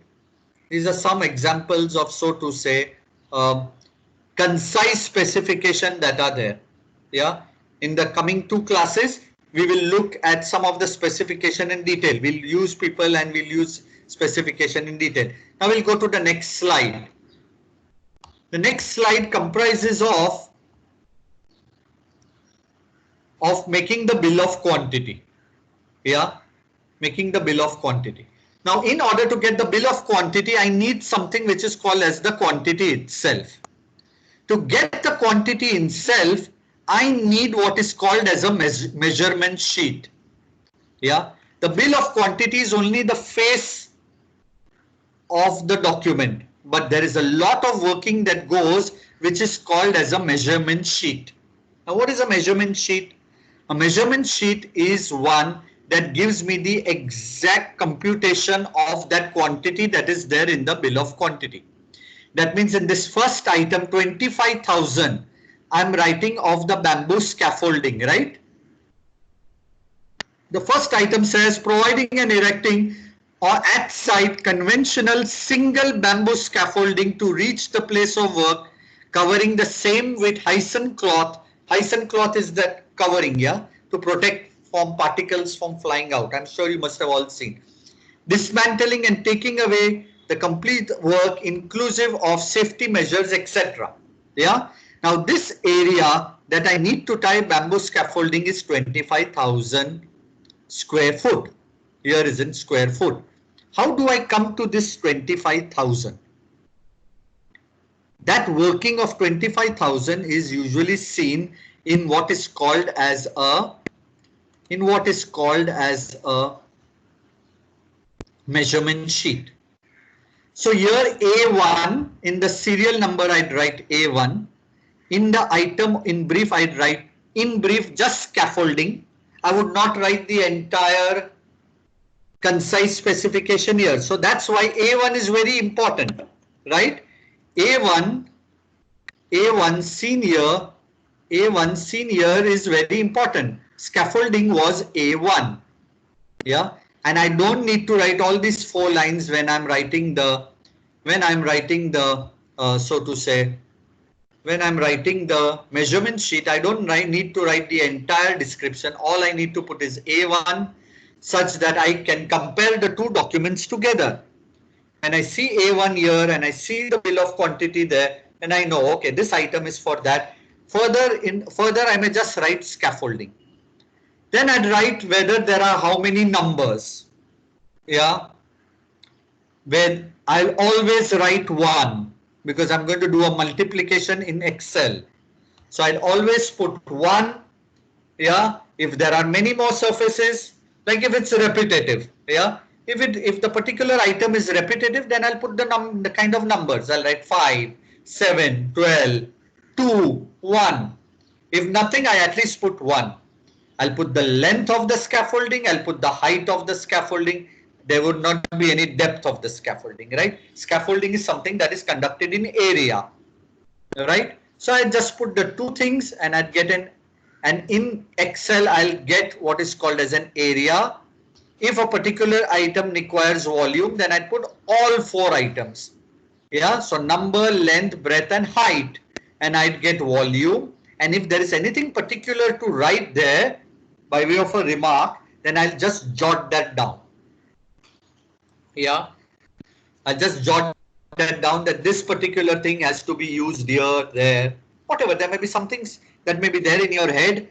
concise specification that are there. Yeah. In the coming 2 classes, we will look at some of the specification in detail. We'll use people and we'll use specification in detail. Now we'll go to the next slide. The next slide comprises of making the bill of quantity. Yeah. Making the bill of quantity. Now, in order to get the bill of quantity, I need something which is called as the quantity itself. To get the quantity itself, I need what is called as a measurement sheet. Yeah, the bill of quantity is only the face of the document, but there is a lot of working that goes, which is called as a measurement sheet. Now, what is a measurement sheet? A measurement sheet is one that gives me the exact computation of that quantity that is there in the bill of quantity. That means in this first item, 25,000, I'm writing of the bamboo scaffolding, right? The first item says providing and erecting or at site conventional single bamboo scaffolding to reach the place of work, covering the same with Hyson cloth. Hyson cloth is that covering, yeah, to protect from particles from flying out. I'm sure you must have all seen. Dismantling and taking away the complete work inclusive of safety measures, etc. Yeah. Now this area that I need to tie bamboo scaffolding is 25,000 square foot. Here is in square foot. How do I come to this 25,000? That working of 25,000 is usually seen in what is called as a measurement sheet. So here A1, in the serial number I'd write A1. In the item in brief I'd write in brief just scaffolding. I would not write the entire concise specification here. So that's why A1 is very important, right? A1 senior is very important. Scaffolding was A1. Yeah. And I don't need to write all these 4 lines when I'm writing the measurement sheet. I don't need to write the entire description. All I need to put is A1 such that I can compare the 2 documents together. And I see A1 here and I see the bill of quantity there and I know, okay, this item is for that. Further I may just write scaffolding. Then I'd write whether there are how many numbers. Yeah. Where I'll always write 1 because I'm going to do a multiplication in Excel. So I'll always put 1. Yeah. If there are many more surfaces, like if it's repetitive. Yeah. If the particular item is repetitive, then I'll put the kind of numbers. I'll write 5, 7, 12, 2, 1. If nothing, I at least put 1. I'll put the length of the scaffolding. I'll put the height of the scaffolding. There would not be any depth of the scaffolding, right? Scaffolding is something that is conducted in area, right? So I just put the two things and I'd get and in Excel, I'll get what is called as an area. If a particular item requires volume, then I'd put all 4 items. Yeah, so number, length, breadth and height, and I'd get volume. And if there is anything particular to write there by way of a remark, then I'll just jot that down. Yeah, I'll just jot that down that this particular thing has to be used here, there, whatever. There may be some things that may be there in your head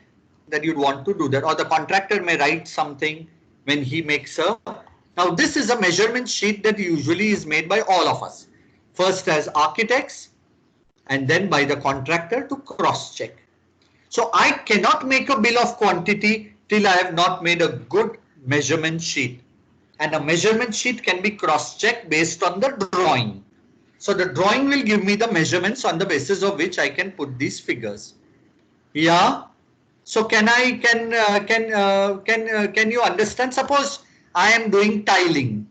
that you'd want to do that, or the contractor may write something when he makes a. Now this is a measurement sheet that usually is made by all of us. First as architects and then by the contractor to cross check. So I cannot make a bill of quantity till I have not made a good measurement sheet. And a measurement sheet can be cross-checked based on the drawing. So the drawing will give me the measurements on the basis of which I can put these figures. Yeah. So can you understand? Suppose I am doing tiling.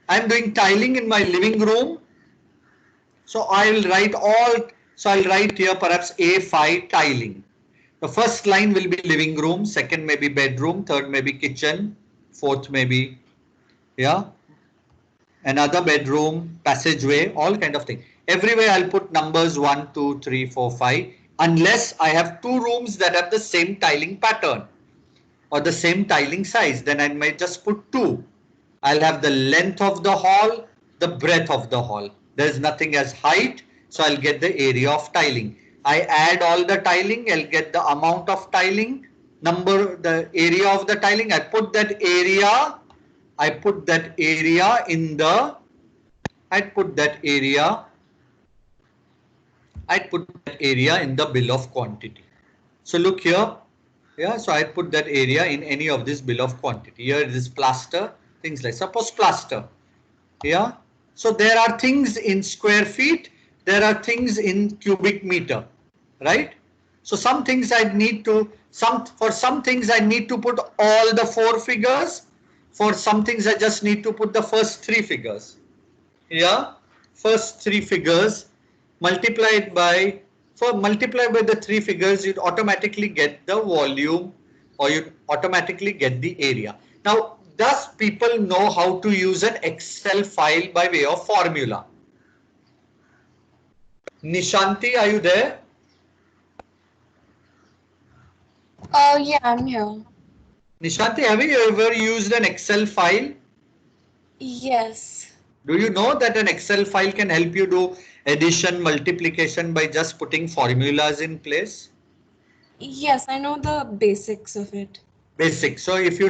I am doing tiling in my living room. So I'll write I'll write here perhaps A5 tiling. The first line will be living room, second may be bedroom, third may be kitchen, fourth may be another bedroom, passageway, all kind of thing. Everywhere I'll put numbers 1, 2, 3, 4, 5, unless I have 2 rooms that have the same tiling pattern or the same tiling size, then I might just put 2. I'll have the length of the hall, the breadth of the hall. There's nothing as height, so I'll get the area of tiling. I add all the tiling, I'll get the amount of tiling, the area of the tiling. I put that area in the, I'd put that area in the bill of quantity. So look here, yeah, so I put that area in any of this bill of quantity. Here it is plaster, things like, suppose plaster, yeah. So there are things in square feet, there are things in cubic meter, right? So some things I need to, for some things I need to put all the 4 figures. For some things I just need to put the first 3 figures. Yeah, first 3 figures multiplied by the 3 figures, you'd automatically get the volume or you'd automatically get the area. Now, does people know how to use an Excel file by way of formula? Nishanti, are you there? Yeah, I'm here. Nishanti, have you ever used an Excel file? Yes. Do you know that an Excel file can help you do addition, multiplication by just putting formulas in place? Yes, I know the basics of it. Basics. So if you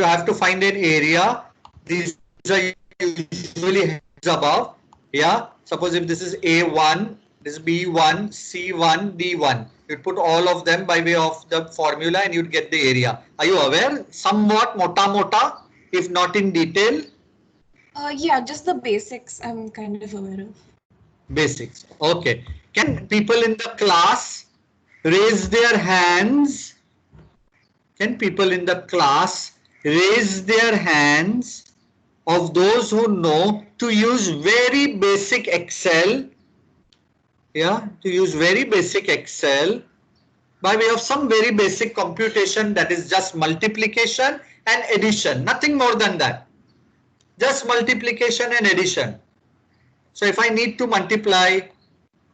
have to find an area, these are usually heads above. Yeah. Suppose if this is A1, this is B1, C1, D1. You'd put all of them by way of the formula and you'd get the area. Are you aware? Somewhat mota, if not in detail. Yeah, just the basics I'm kind of aware of. Basics. Okay. Can people in the class raise their hands? Can people in the class raise their hands of those who know to use very basic Excel? Yeah, to use very basic Excel by way of some very basic computation, that is just multiplication and addition, nothing more than that. Just multiplication and addition. So if I need to multiply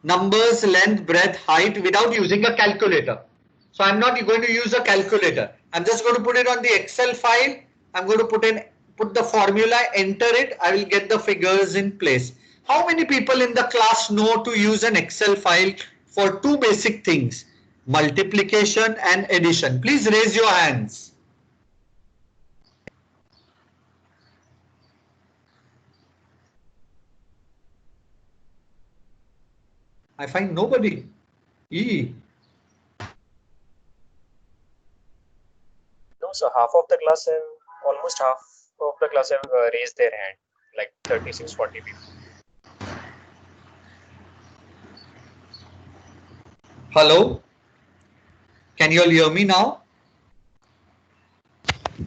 numbers, length, breadth, height without using a calculator. So I'm not going to use a calculator. I'm just going to put it on the Excel file. I'm going to put the formula, enter it. I will get the figures in place. How many people in the class know to use an Excel file for 2 basic things? multiplication and addition? Please raise your hands. I find nobody. E. No, so half of the class have, almost half of the class have raised their hand, like 36, 40 people. Hello? Can you all hear me now?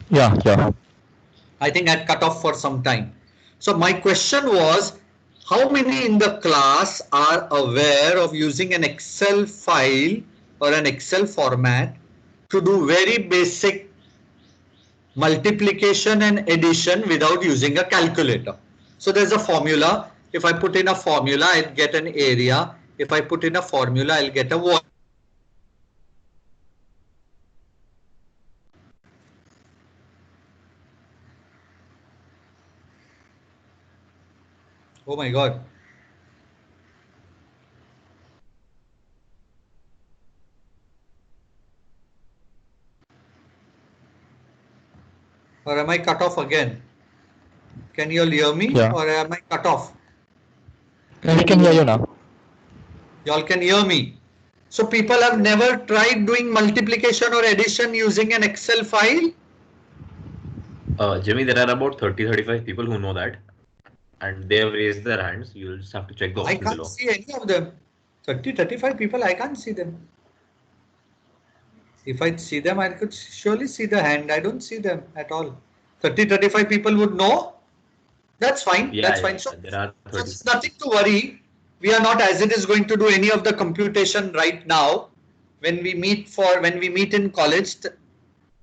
Yeah. I think I cut off for some time. So my question was, how many in the class are aware of using an Excel file or an Excel format to do very basic multiplication and addition without using a calculator? So there's a formula. If I put in a formula, I'll get an area. If I put in a formula, I'll get a volume. Oh my God. Or am I cut off again? Can you all hear me? Yeah. Or am I cut off? We can hear you now. You all can hear me. So people have never tried doing multiplication or addition using an Excel file? Jimmy, there are about 30-35 people who know that, and they have raised their hands. You'll just have to check the I option can't below. see any of them. 30-35 people, I can't see them. If I see them, I could surely see the hand. I don't see them at all. 30-35 people would know. That's fine. Yeah, That's yeah, fine. So there are 30. there's nothing to worry. We are not as it is going to do any of the computation right now. When we meet in college,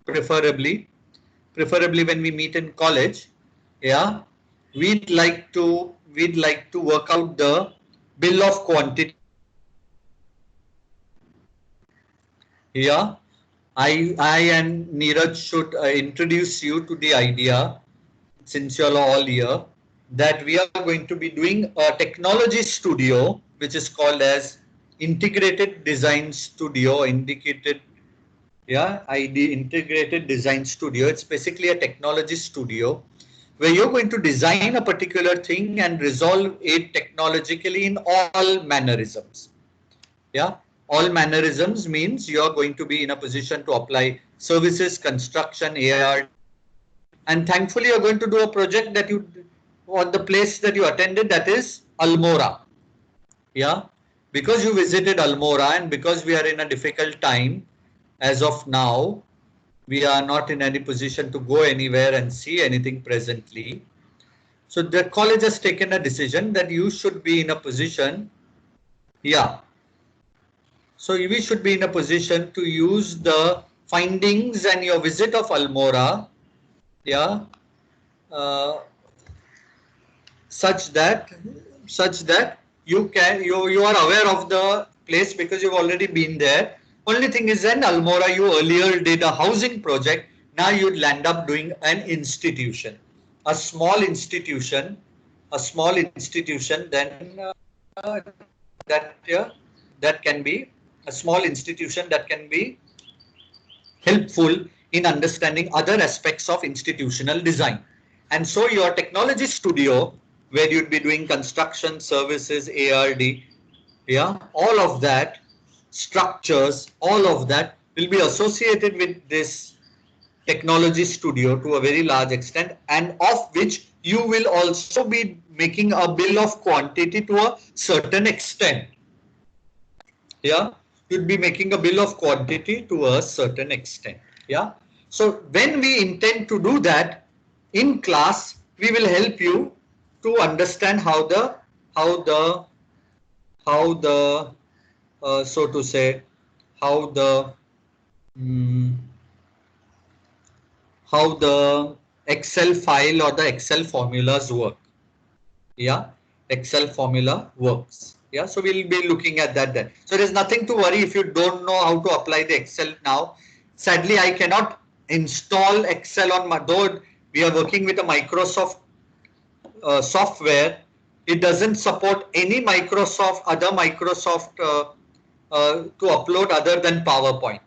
preferably when we meet in college, yeah, we'd like to work out the bill of quantity. Yeah, I and Neeraj should introduce you to the idea, since you're all here, that we are going to be doing a technology studio, which is called as Integrated Design Studio, Integrated Design Studio. It's basically a technology studio where you're going to design a particular thing and resolve it technologically in all mannerisms. Yeah, all mannerisms means you're going to be in a position to apply services, construction, AR, and thankfully you're going to do a project that you, on the place that you attended, that is Almora. Yeah, because you visited Almora and because we are in a difficult time as of now, we are not in any position to go anywhere and see anything presently. So the college has taken a decision that you should be in a position, yeah. So we should be in a position to use the findings and your visit of Almora, yeah, such that you are aware of the place because you've already been there. Only thing is, in Almora you earlier did a housing project. Now you'd land up doing an institution, a small institution, then that can be a small institution that can be helpful in understanding other aspects of institutional design. And so your technology studio, where you'd be doing construction, services, ARD, yeah, all of that, structures, all of that will be associated with this technology studio to a very large extent, and of which you will also be making a bill of quantity to a certain extent. Yeah, you'd be making a bill of quantity to a certain extent. Yeah. So when we intend to do that in class, we will help you to understand how the so to say, how the Excel file or the Excel formulas work. Yeah, Excel formula works. Yeah, so we'll be looking at that then. So there's nothing to worry if you don't know how to apply the Excel now. Sadly, I cannot install Excel on my, though we are working with a Microsoft software, it doesn't support any other Microsoft to upload other than PowerPoint.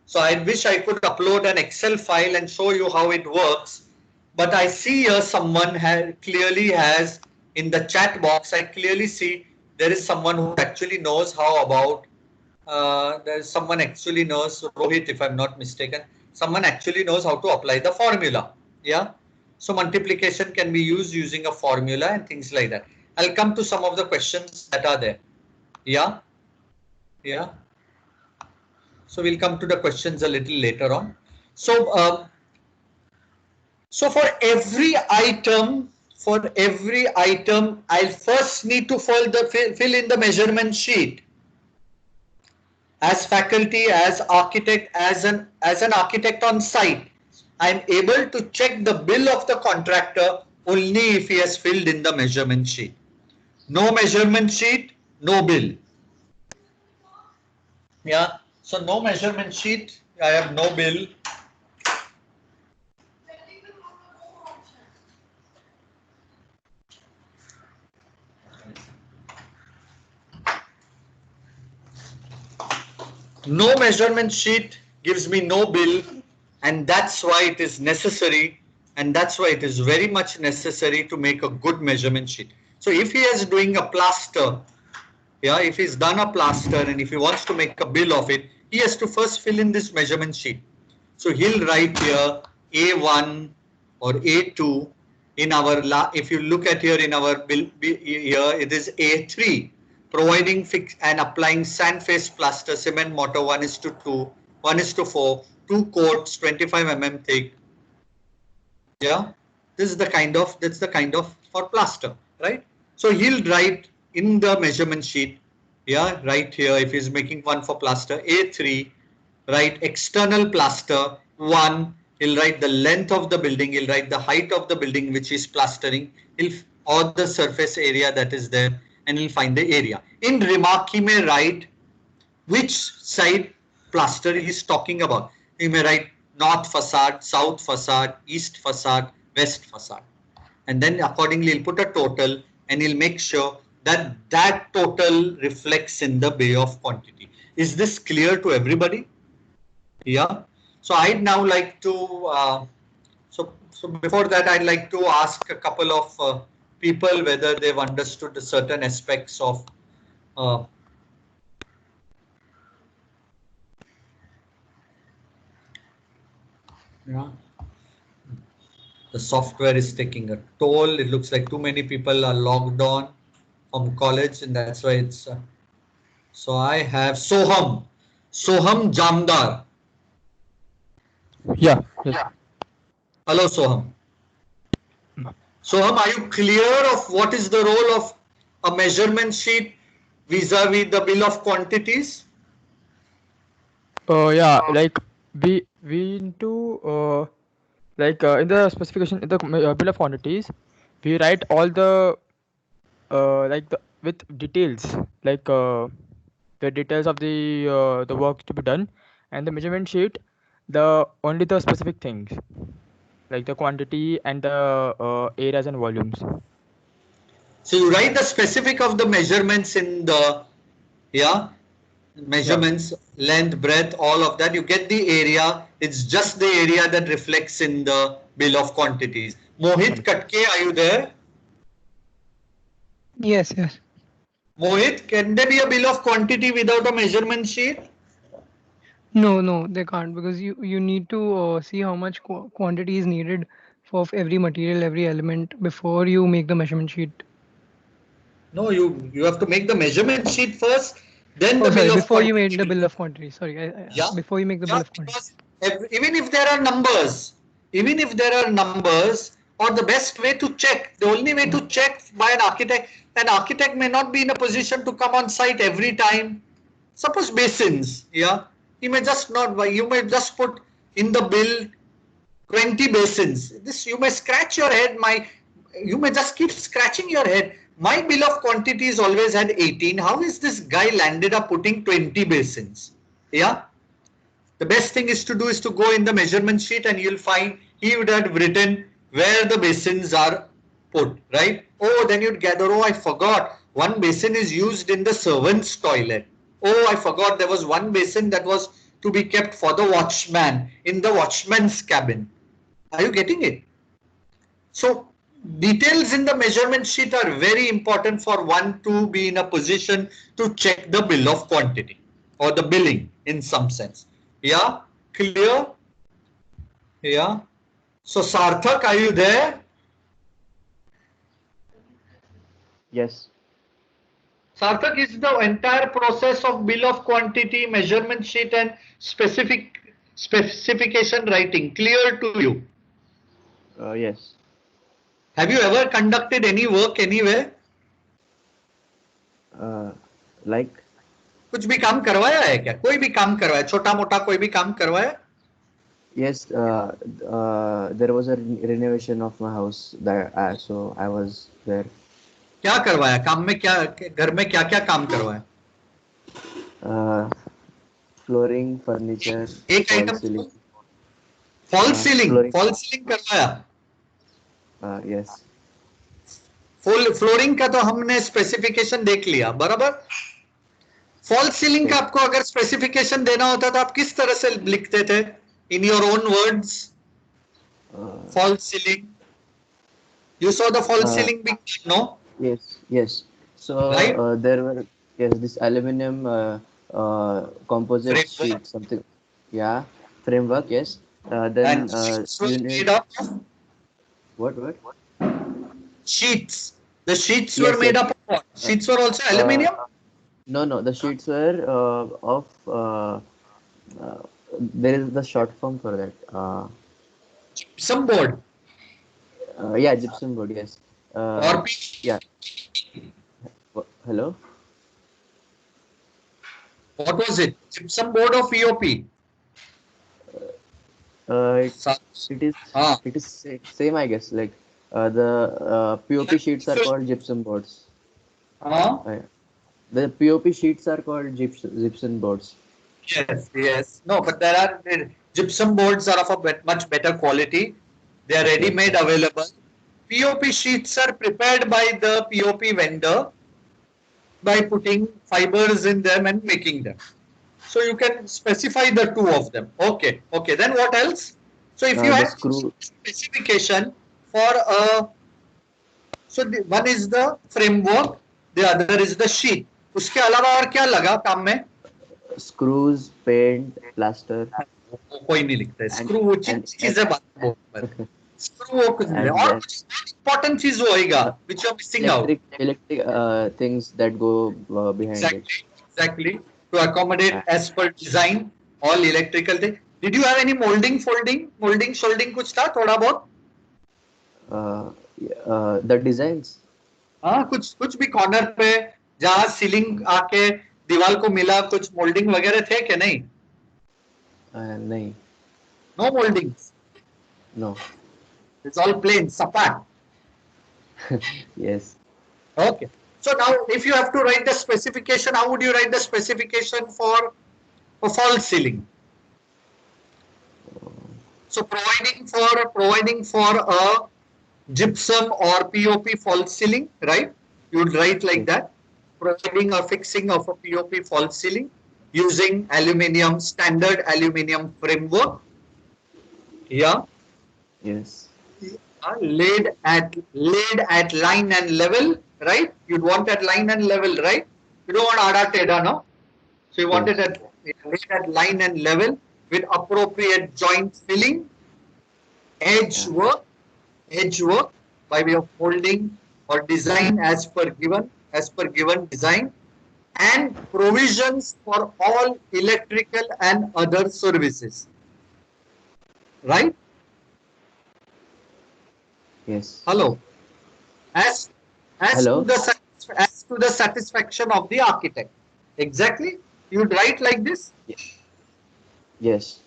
So I wish I could upload an Excel file and show you how it works. But I see here someone clearly has in the chat box, I clearly see there is someone who actually knows how about, there's someone actually knows, Rohit if I'm not mistaken, someone actually knows how to apply the formula. Yeah. So multiplication can be used using a formula and things like that. I'll come to some of the questions that are there. Yeah. Yeah. So we'll come to the questions a little later on. So, so for every item, I'll first need to fill in the measurement sheet. As faculty, as architect, as an architect on site, I'm able to check the bill of the contractor only if he has filled in the measurement sheet. No measurement sheet, no bill. Yeah. So no measurement sheet, I have no bill. No measurement sheet gives me no bill, and that's why it is necessary, and that's why it is very much necessary to make a good measurement sheet. So if he is doing a plaster, yeah, if he's done a plaster and if he wants to make a bill of it, he has to first fill in this measurement sheet. So he'll write here A1 or A2 in our, if you look at here in our bill here, it is A3. Providing fix and applying sand face plaster, cement mortar 1:2, 1:4, 2 coats, 25 mm thick. Yeah, this is the kind of, that's the kind of for plaster, right? So he'll write in the measurement sheet, yeah, right here, if he's making one for plaster, A3, write external plaster 1, he'll write the length of the building, he'll write the height of the building which is plastering, or the surface area that is there, and he'll find the area. In remark, he may write which side plaster he's talking about. He may write north facade, south facade, east facade, west facade. And then accordingly, he'll put a total and he'll make sure that that total reflects in the bill of quantity. Is this clear to everybody? Yeah. So I'd now like to, so before that, I'd like to ask a couple of people whether they've understood the certain aspects of yeah. The software is taking a toll. It looks like too many people are logged on from college, and that's why it's so I have Soham Jamdar. Yeah. Yes. Hello Soham. Soham, are you clear of what is the role of a measurement sheet vis-a-vis the bill of quantities? Yeah, like we need to in the specification in the bill of quantities, we write all the with details, like the details of the work to be done, and the measurement sheet, only the specific things, like the quantity and the areas and volumes. So you write the specific of the measurements in the, measurements, length, breadth, all of that. You get the area. It's just the area that reflects in the bill of quantities. Mohit Katke, are you there? Yes, yes. Mohit, can there be a bill of quantity without a measurement sheet? No, they can't, because you need to see how much quantity is needed for every material, every element before you make the measurement sheet. No, you have to make the measurement sheet first, then the bill of before quantity. You make the bill of quantity. Sorry, before you make the bill of quantity. Even if there are numbers, or the best way to check, the only way to check by an architect may not be in a position to come on site every time. Suppose basins, he may just not, you may just put in the bill 20 basins. This, you may scratch your head, you may just keep scratching your head. My bill of quantities always had 18. How is this guy landed up putting 20 basins? Yeah. The best thing is to do is to go in the measurement sheet and you'll find he would have written where the basins are put, right? Oh, then you'd gather, oh, I forgot. One basin is used in the servant's toilet. oh, I forgot there was one basin that was to be kept for the watchman in the watchman's cabin. Are you getting it? So details in the measurement sheet are very important for one to be in a position to check the bill of quantity or the billing in some sense. Yeah, clear? Yeah. So Sarthak, are you there? Yes. Sarthak, is the entire process of bill of quantity, measurement sheet and specification writing clear to you? Yes. Have you ever conducted any work anywhere? Like? कुछ भी काम करवाया है क्या? कोई भी काम करवाया, छोटा मोटा कोई भी काम करवाया? Yes, there was a renovation of my house there, so I was there. क्या करवाया? काम में क्या, घर में क्या क्या काम करवाया? Flooring, furniture, एक false ceiling. False ceiling करवाया? Yes. फ्लोरिंग का तो हमने स्पेसिफिकेशन देख लिया, बराबर? फॉल्स सीलिंग का आपको अगर स्पेसिफिकेशन देना होता तो आप किस तरह से लिखते थे? In your own words, false ceiling. You saw the false ceiling being done, no? Yes. So right? There were this aluminum composite sheet, something. Yeah, framework. Yes. Then made up of? What? Sheets. The sheets were made up of what? Sheets were also aluminium? No. The sheets were of. There is the short form for that. Gypsum board. Yeah, gypsum board. Yes. Or yeah. Hello. What was it? Gypsum board or POP? It is same, I guess. Like the POP sheets are called gypsum boards. The POP sheets are called gypsum boards. Yes. No, but there are gypsum boards are of a much better quality. They are ready-made available. POP sheets are prepared by the POP vendor by putting fibers in them and making them. So you can specify the two of them. Okay. Then what else? So if you have specification for one is the framework, the other is the sheet. उसके अलावा और क्या लगा काम में? Screws, paint, plaster. कोई नहीं लिखता है. Screw चीजें बात बोल. Screw वो कुछ नहीं. और कुछ important चीज होएगा which you are missing out. Electric things that go behind it. Exactly. To accommodate as per design, all electrical things. Did you have any molding, folding, solding कुछ था थोड़ा बहुत? The designs. हाँ कुछ भी corner पे जहाँ सीलिंग आके दीवार को मिला कुछ मोल्डिंग वगैरह थे क्या? नहीं. नहीं. No moldings. No. It's all plain, sapat. Yes. Okay. So now, if you have to write the specification, how would you write the specification for false ceiling? So providing for a gypsum or POP false ceiling, right? You would write like that. Providing or fixing of a POP false ceiling using standard aluminium framework. Yeah. Yes. Laid at line and level, right? You'd want at line and level, right? You don't want ada teda, no? So you want it laid at line and level with appropriate joint filling, edge work by way of molding or design as per given design, and provisions for all electrical and other services, right? Yes. Hello. As Hello. to the satisfaction of the architect. Exactly. You write like this. Yes.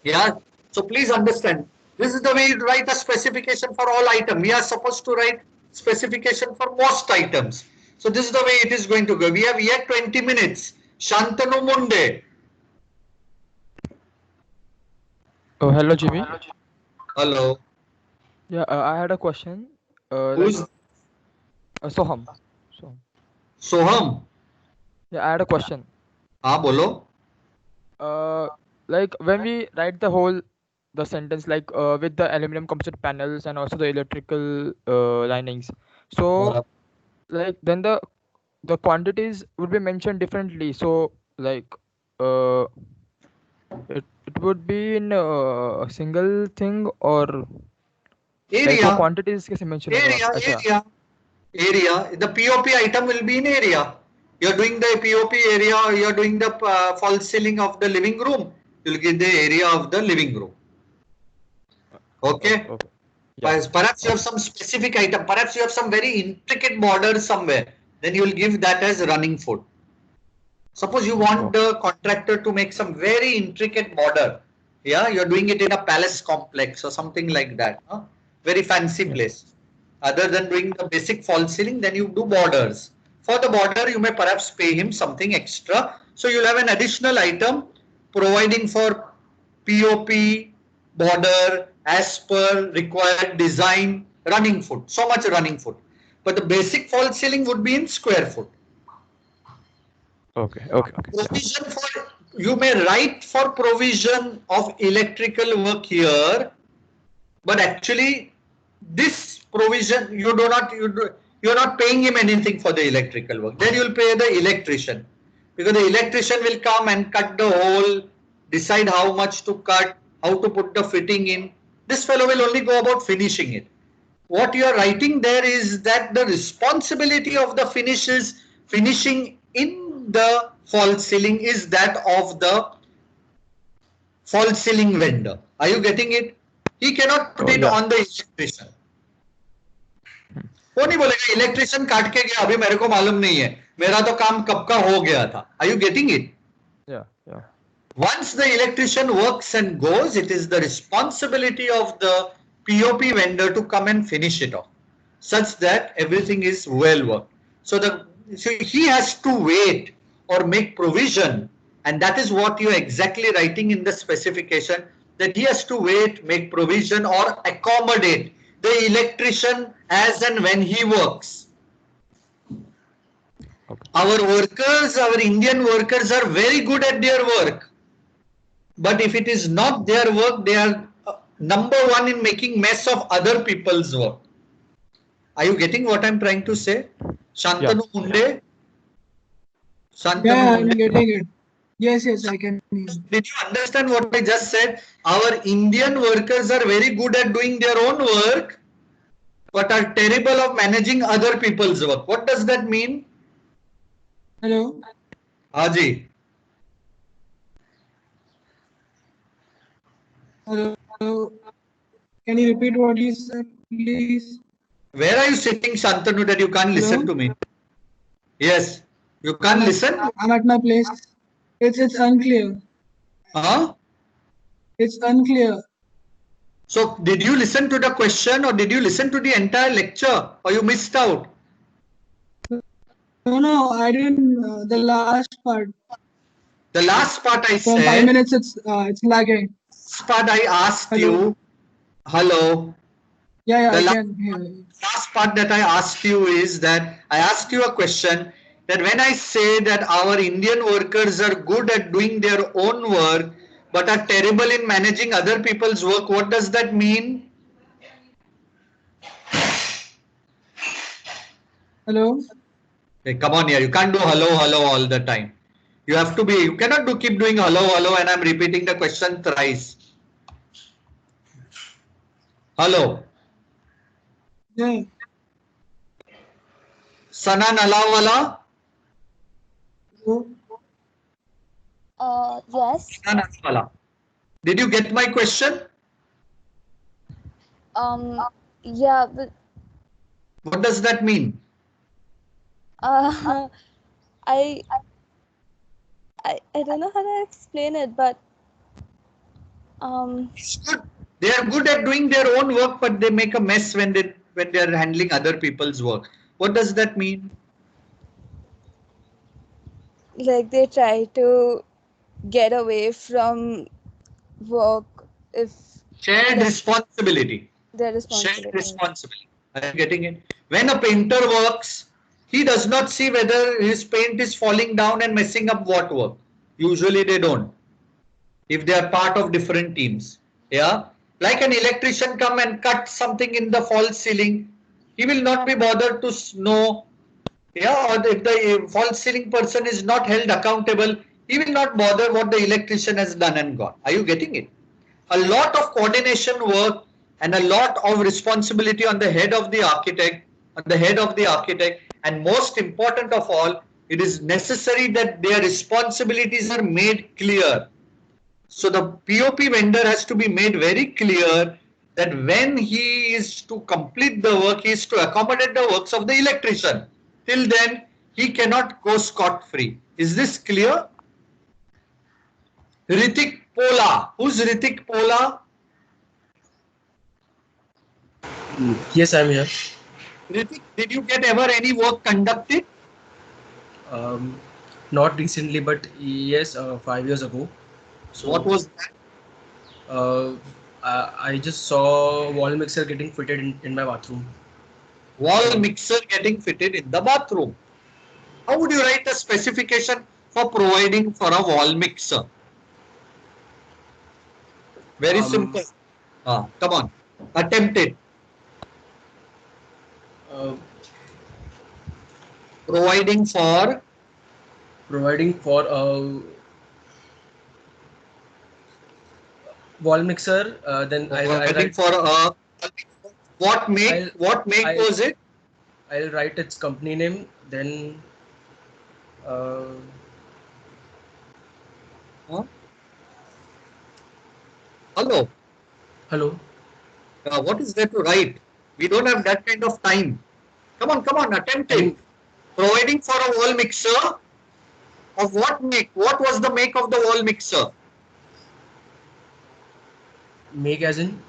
Yeah. So please understand. This is the way you write a specification for all items. We are supposed to write specification for most items. So this is the way it is going to go. We have yet 20 minutes. Shantanu Munde. Oh, hello, Jimmy. Hello. Yeah, I had a question. Who's Soham. Soham? Yeah, I had a question. हाँ बोलो. Like when we write the sentence like with the aluminum composite panels and also the electrical linings. So like then the quantities would be mentioned differently. So like uh, it would be in a single thing or like वो Area, quantities कैसे mention होगा? अच्छा. area. The POP item will be in area. You're doing the POP area, or you're doing the false ceiling of the living room. You'll get the area of the living room. Okay. Perhaps you have some specific item. Perhaps you have some very intricate border somewhere. Then you will give that as running foot. Suppose you want the contractor to make some very intricate border. Yeah, you're doing it in a palace complex or something like that. Huh? Very fancy place. Other than doing the basic false ceiling, then you do borders. For the border, you may perhaps pay him something extra. So you'll have an additional item providing for POP, border, as per required design, running foot. So much running foot. But the basic false ceiling would be in square foot. Okay. Provision for, you may write for provision of electrical work here, but actually this provision you're not paying him anything for the electrical work. Then you'll pay the electrician, because the electrician will come and cut the hole, decide how much to cut, how to put the fitting in. This fellow will only go about finishing it. What you are writing there is that the responsibility of the finishing in the false ceiling is that of the false ceiling vendor. Are you getting it? He cannot put it on the electrician. वो नहीं बोलेगा electrician काट के गया, अभी मेरे को मालूम नहीं है, मेरा तो काम कब का हो गया था. Are you getting it? Yeah. Once the electrician works and goes, it is the responsibility of the POP vendor to come and finish it off, such that everything is well worked. So he has to wait or make provision, and that is what you are exactly writing in the specification, that he has to wait, make provision or accommodate the electrician as and when he works. Our workers, our Indian workers are very good at their work. But if it is not their work, they are number one in making mess of other people's work. Are you getting what I'm trying to say? Shantanu Munde? Yeah, I'm getting it. Yes, I can. Did you understand what I just said? Our Indian workers are very good at doing their own work, but are terrible of managing other people's work. What does that mean? Hello? Haji. Hello. Can you repeat what you said, please? Where are you sitting, Shantanu, that you can't listen to me? Yes. You can't listen? I'm at my place. It's unclear. Huh? It's unclear. So did you listen to the question, or did you listen to the entire lecture, or you missed out? No, I didn't. The last part. The last part I For said. 5 minutes, it's lagging. Last part I asked you. Hello. Yeah, The I can hear you. last part that I asked you is that I asked you a question, that when I say that our Indian workers are good at doing their own work but are terrible in managing other people's work, what does that mean? Hello? Hey, come on here, you can't do hello all the time. You have to be, you cannot keep doing hello and I'm repeating the question thrice. Hello. Yeah. Sana Nalawala? Yes. Sana Nalawala. Did you get my question? Yeah, but What does that mean? I don't know how to explain it, but It's good. They are good at doing their own work, but they make a mess when they are handling other people's work. What does that mean? like they try to get away from work if Shared responsibility. their Shared responsibility. responsibility. Are you getting it? When a painter works, He does not see whether his paint is falling down and messing up what work. Usually they don't, if they are part of different teams. Yeah, like an electrician come and cut something in the false ceiling, he will not be bothered to know. Yeah, or if the false ceiling person is not held accountable, he will not bother what the electrician has done and gone. Are you getting it? A lot of coordination work and a lot of responsibility on the head of the architect, and most important of all, it is necessary that their responsibilities are made clear. So the POP vendor has to be made very clear that when he is to complete the work, he is to accommodate the works of the electrician. Till then, he cannot go scot-free. Is this clear? Ritik Pola. Who's Ritik Pola? Yes, I'm here. Ritik, did you get ever any work conducted? Not recently, but yes, 5 years ago. So what was that? I just saw wall mixer getting fitted in my bathroom. Wall mixer getting fitted in the bathroom. How would you write a specification for providing for a wall mixer? Very simple. Come on, attempt it. Providing for a wall mixer. Then I'll write for a what make was it? I'll write its company name. Then Hello. Hello. What is there to write? We don't have that kind of time. Come on, attempt it. Providing for a wall mixer of what make? What was the make of the wall mixer? Make as in?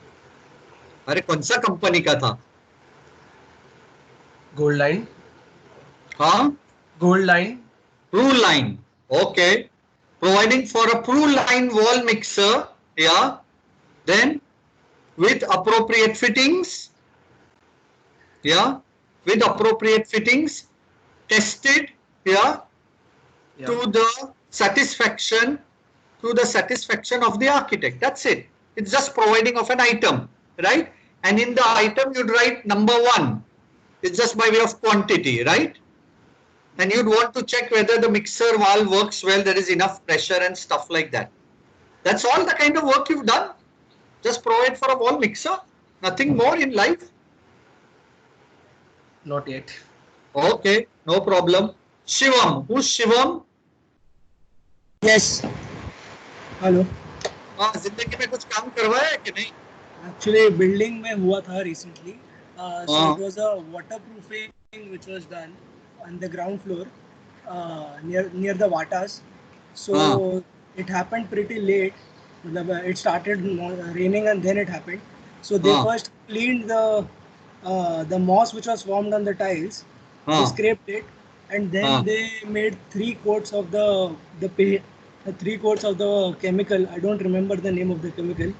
अरे कौन सा company का था? Gold line. हाँ? Gold line. Prue line. Okay. Providing for a Prue line wall mixer. Yeah. Then with appropriate fittings. Yeah. With appropriate fittings. Tested. Yeah. To the satisfaction of the architect. That's it. It's just providing of an item, right? And in the item you'd write number 1. It's just by way of quantity, right? And you'd want to check whether the mixer valve works well, there is enough pressure and stuff like that. That's all the kind of work you've done. Just provide for a wall mixer. Nothing more in life. Not yet. Okay, no problem. Shivam. Who's Shivam? Yes. Hello. हाँ, जिंदगी में कुछ काम करवाया है कि नहीं? Actually, building में हुआ था recently. So it was a waterproofing which was done on the ground floor near the Vatas. So it happened pretty late. It started raining and then it happened. So they first cleaned the moss which was formed on the tiles. They scraped it and then they made 3 coats of the paint. 3 coats of the chemical. I don't remember the name of the chemical,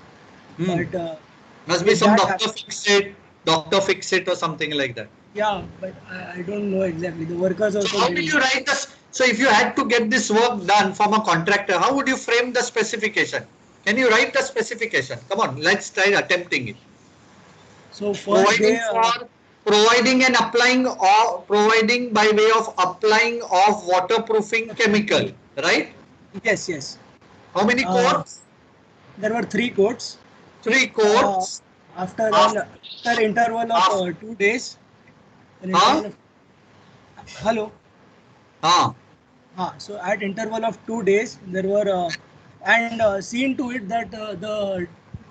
but must be some Dr. Fix-It or something like that. Yeah, but I don't know exactly. The workers also. So how did you write this? So if you had to get this work done from a contractor, how would you frame the specification? Can you write the specification? Come on, let's try attempting it. So providing and applying, or providing by way of applying of waterproofing chemical, right? Yes, yes. How many coats? There were 3 coats. 3 coats. After an interval of 2 days. Hello. So at interval of 2 days, there were seen to it that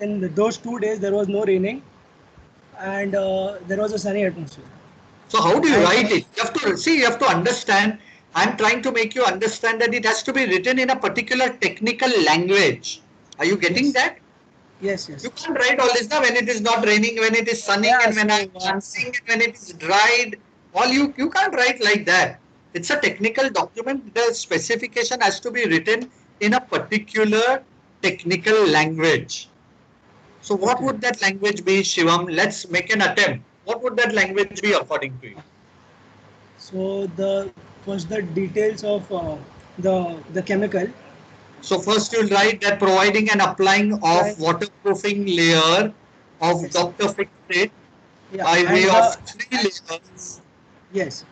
in those 2 days there was no raining, and there was a sunny atmosphere. So how do you write it? You have to see. You have to understand. I'm trying to make you understand that it has to be written in a particular technical language. Are you getting that? Yes, yes. You can't write all this now when it is not raining, when it is sunny, and when I'm dancing, and when it is dried. You can't write like that. It's a technical document. The specification has to be written in a particular technical language. So what would that language be, Shivam? Let's make an attempt. What would that language be according to you? So the first the details of the chemical. So first you'll write that providing and applying of waterproofing layer of Dr. Fixit by and way the of 3 layers. yes.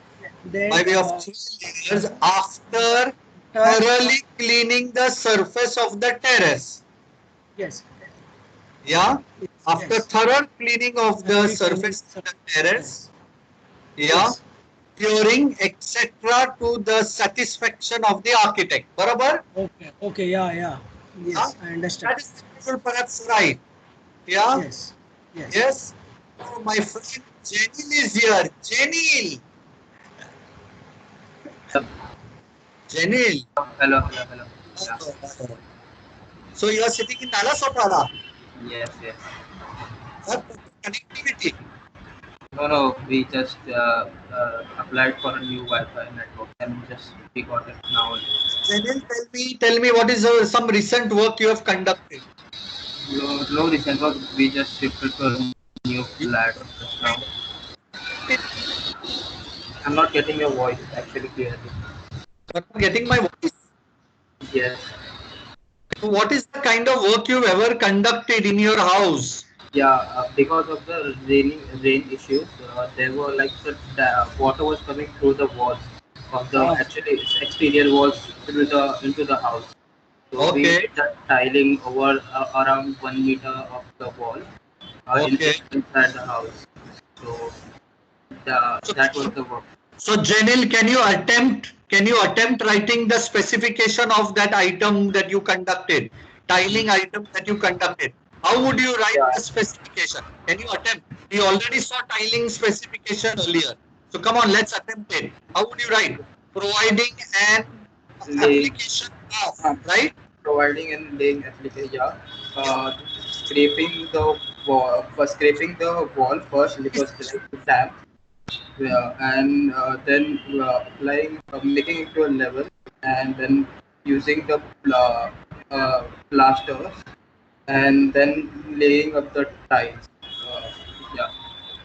Then By way of 3 layers after thoroughly cleaning the surface of the terrace. yes. Yeah. After thorough cleaning of the surface of the terrace. Yeah. Curing etc. to the satisfaction of the architect. Barabar? Okay. Okay. Yeah. Yes, I understand. That is perhaps right. Yeah. Yes. Yes. So my friend Jenil is here. Jenil. Jenil. Hello. Yeah. So you are sitting in Nalasopara. Yes. What connectivity? No. We just applied for a new Wi-Fi network and we got it now. Jenil, tell me what is some recent work you have conducted? No recent work. We just shifted to a new flat just now. I'm not getting your voice actually clearly. You're not getting my voice? Yes. So what is the kind of work you've ever conducted in your house? Yeah, because of the rain issues, there were like the water was coming through the walls of the actually exterior walls into the house. So we did the tiling over around 1 meter of the wall inside the house. So that was the work. So Jenil, can you attempt writing the specification of that item that you conducted, tiling item that you conducted? How would you write the specification? Can you attempt? We already saw tiling specification earlier. So come on, let's attempt it. How would you write? Providing an application of, right? Providing and laying application, yeah. Scraping the wall first because it's damp. Yeah, and then applying, making it to a level, and then using the plasters, and then laying up the tiles. Yeah.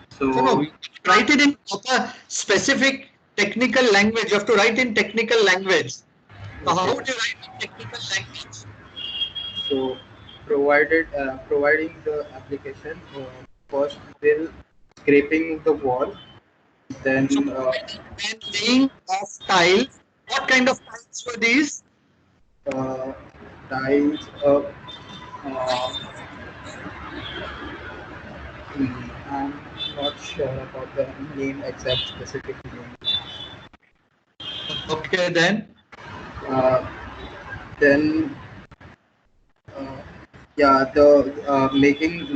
So no, write it in proper specific technical language. You have to write in technical language. So how would you write in technical language? So providing the application first will scraping the wall, then laying of tiles. What kind of tiles were these? Tiles I'm not sure about the name, exact specific name. Okay, then.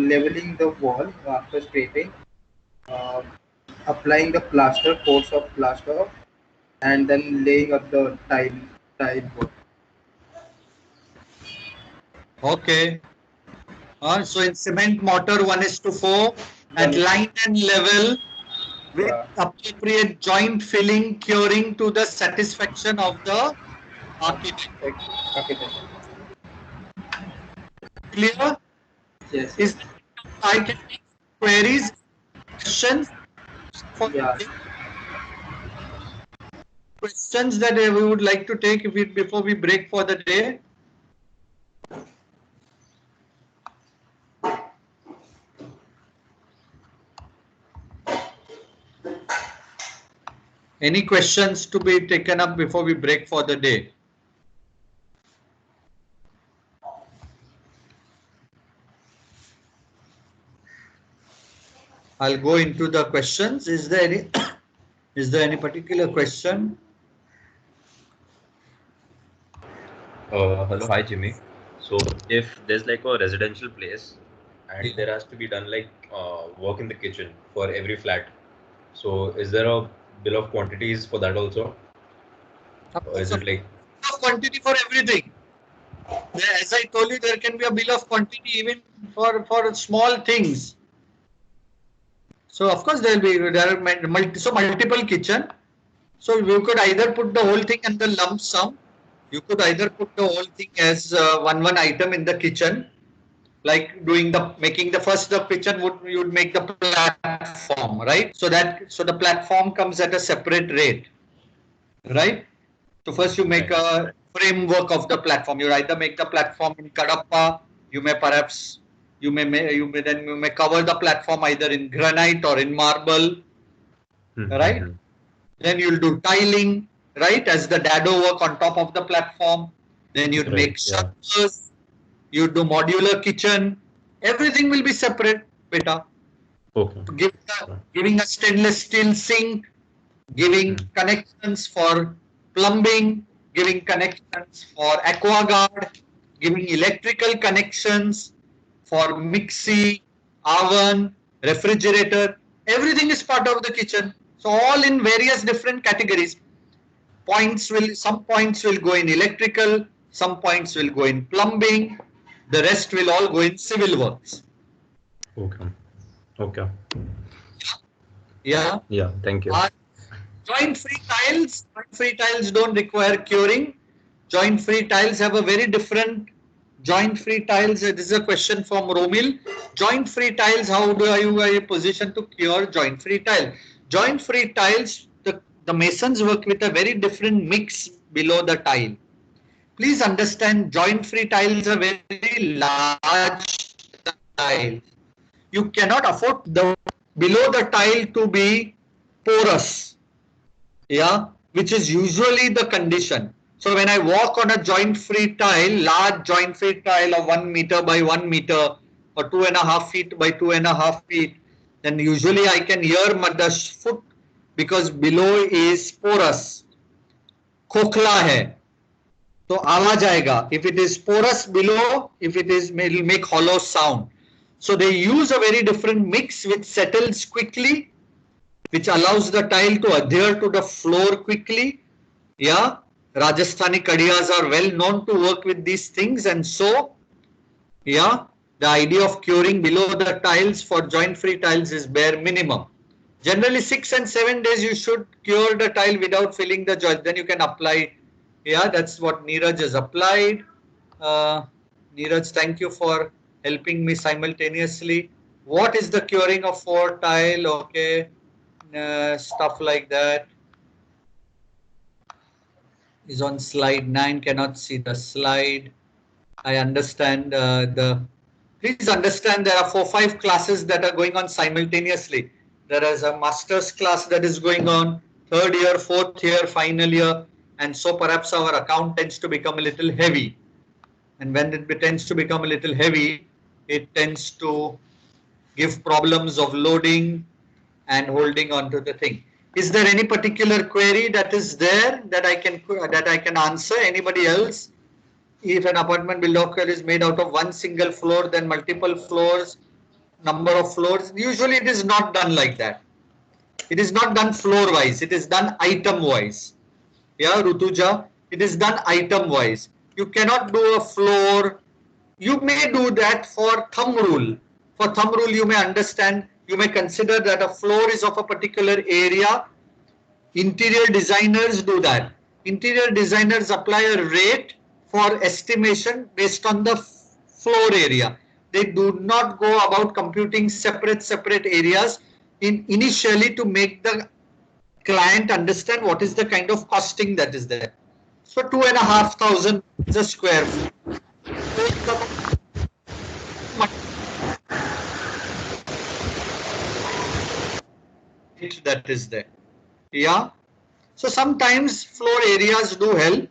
Leveling the wall after scraping, applying the coats of plaster, and then laying up the tile work. Okay. So in cement mortar 1:4 at line and level with appropriate joint filling, curing to the satisfaction of the architect. Clear? Yes. I can make queries, questions for questions that we would like to take before we break for the day. Any questions to be taken up before we break for the day? I'll go into the questions. Is there any particular question? Hello, hi Jimmy. So if there's like a residential place and there has to be done like work in the kitchen for every flat, so is there a bill of quantities for that also? Or is it like quantity for everything? As I told you, there can be a bill of quantity even for small things. So of course there are multiple kitchen. So you could either put the whole thing in the lump sum. You could either put the whole thing as one item in the kitchen, like making the first the kitchen you would make the platform, right? So the platform comes at a separate rate, right? So first you make a framework of the platform. You either make the platform in Kadapa, you may cover the platform either in granite or in marble, right? Then you'll do tiling, right, as the dado work on top of the platform. Then you'd make shutters, you do modular kitchen. Everything will be separate, beta. Okay. Giving a stainless steel sink, giving connections for plumbing, giving connections for aquaguard, giving electrical connections for mixie, oven, refrigerator. Everything is part of the kitchen. So all in various different categories. Some points will go in electrical, some points will go in plumbing, the rest will all go in civil works. Okay. Yeah. Yeah. Thank you. Joint-free tiles don't require curing. Joint-free tiles have a very different. Joint-free tiles. This is a question from Romil. Joint-free tiles. How do you are positioned to cure joint-free tile? Joint-free tiles. The masons work with a very different mix below the tile. Please understand, joint-free tiles are very large tiles. You cannot afford below the tile to be porous, yeah, which is usually the condition. So when I walk on a joint-free tile, large joint-free tile of 1 meter by 1 meter or 2.5 feet by 2.5 feet, then usually I can hear the foot because below is porous. खोखला है, तो आवाज आएगा. If it is porous below, if it is, it will make hollow sound. So they use a very different mix which settles quickly, which allows the tile to adhere to the floor quickly. Yeah, Rajasthani kadiyas are well known to work with these things, and so, yeah, the idea of curing below the tiles for joint-free tiles is bare minimum. Generally 6 and 7 days you should cure the tile without filling the joint. Then you can apply. Yeah, that's what Neeraj has applied. Neeraj, thank you for helping me simultaneously. What is the curing of 4 tile? Okay, stuff like that is on slide 9. Cannot see the slide. I understand please understand there are 4-5 classes that are going on simultaneously. There is a master's class that is going on, 3rd year, 4th year, final year, and so perhaps our account tends to become a little heavy. And when it tends to become a little heavy, it tends to give problems of loading and holding on to the thing. Is there any particular query that is there that I can answer? Anybody else? If an apartment building is made out of one single floor, then multiple floors, number of floors, usually it is not done like that. It is not done floor wise, it is done item wise. Yeah, Rutuja, it is done item wise. You cannot do a floor. You may do that for thumb rule. For thumb rule, you may understand, you may consider that a floor is of a particular area. Interior designers do that. Interior designers apply a rate for estimation based on the floor area. They do not go about computing separate areas initially to make the client understand what is the kind of costing that is there. So 2,500 is a square foot. That is there. Yeah. So sometimes floor areas do help,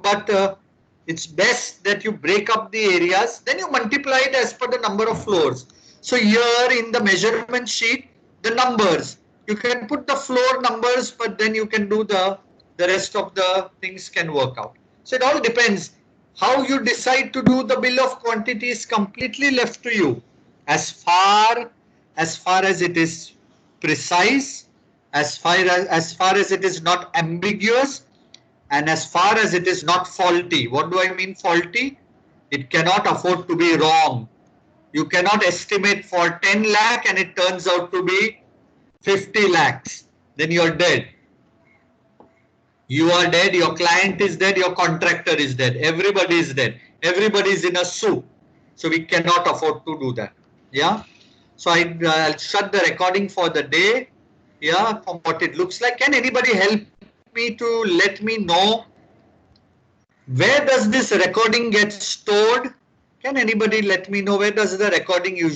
but it's best that you break up the areas, then you multiply it as per the number of floors. So here in the measurement sheet, the numbers, you can put the floor numbers, but then you can do the rest of the things can work out. So it all depends. How you decide to do the bill of quantity is completely left to you. As far as it is precise, as far as it is not ambiguous, and as far as it is not faulty. What do I mean faulty? It cannot afford to be wrong. You cannot estimate for 10 lakh and it turns out to be 50 lakhs. Then you're dead. You are dead, your client is dead, your contractor is dead, everybody is dead. Everybody is in a soup. So we cannot afford to do that. Yeah. So I'll shut the recording for the day. Yeah, from what it looks like. Can anybody help me to let me know where does this recording get stored? Can anybody let me know where does the recording usually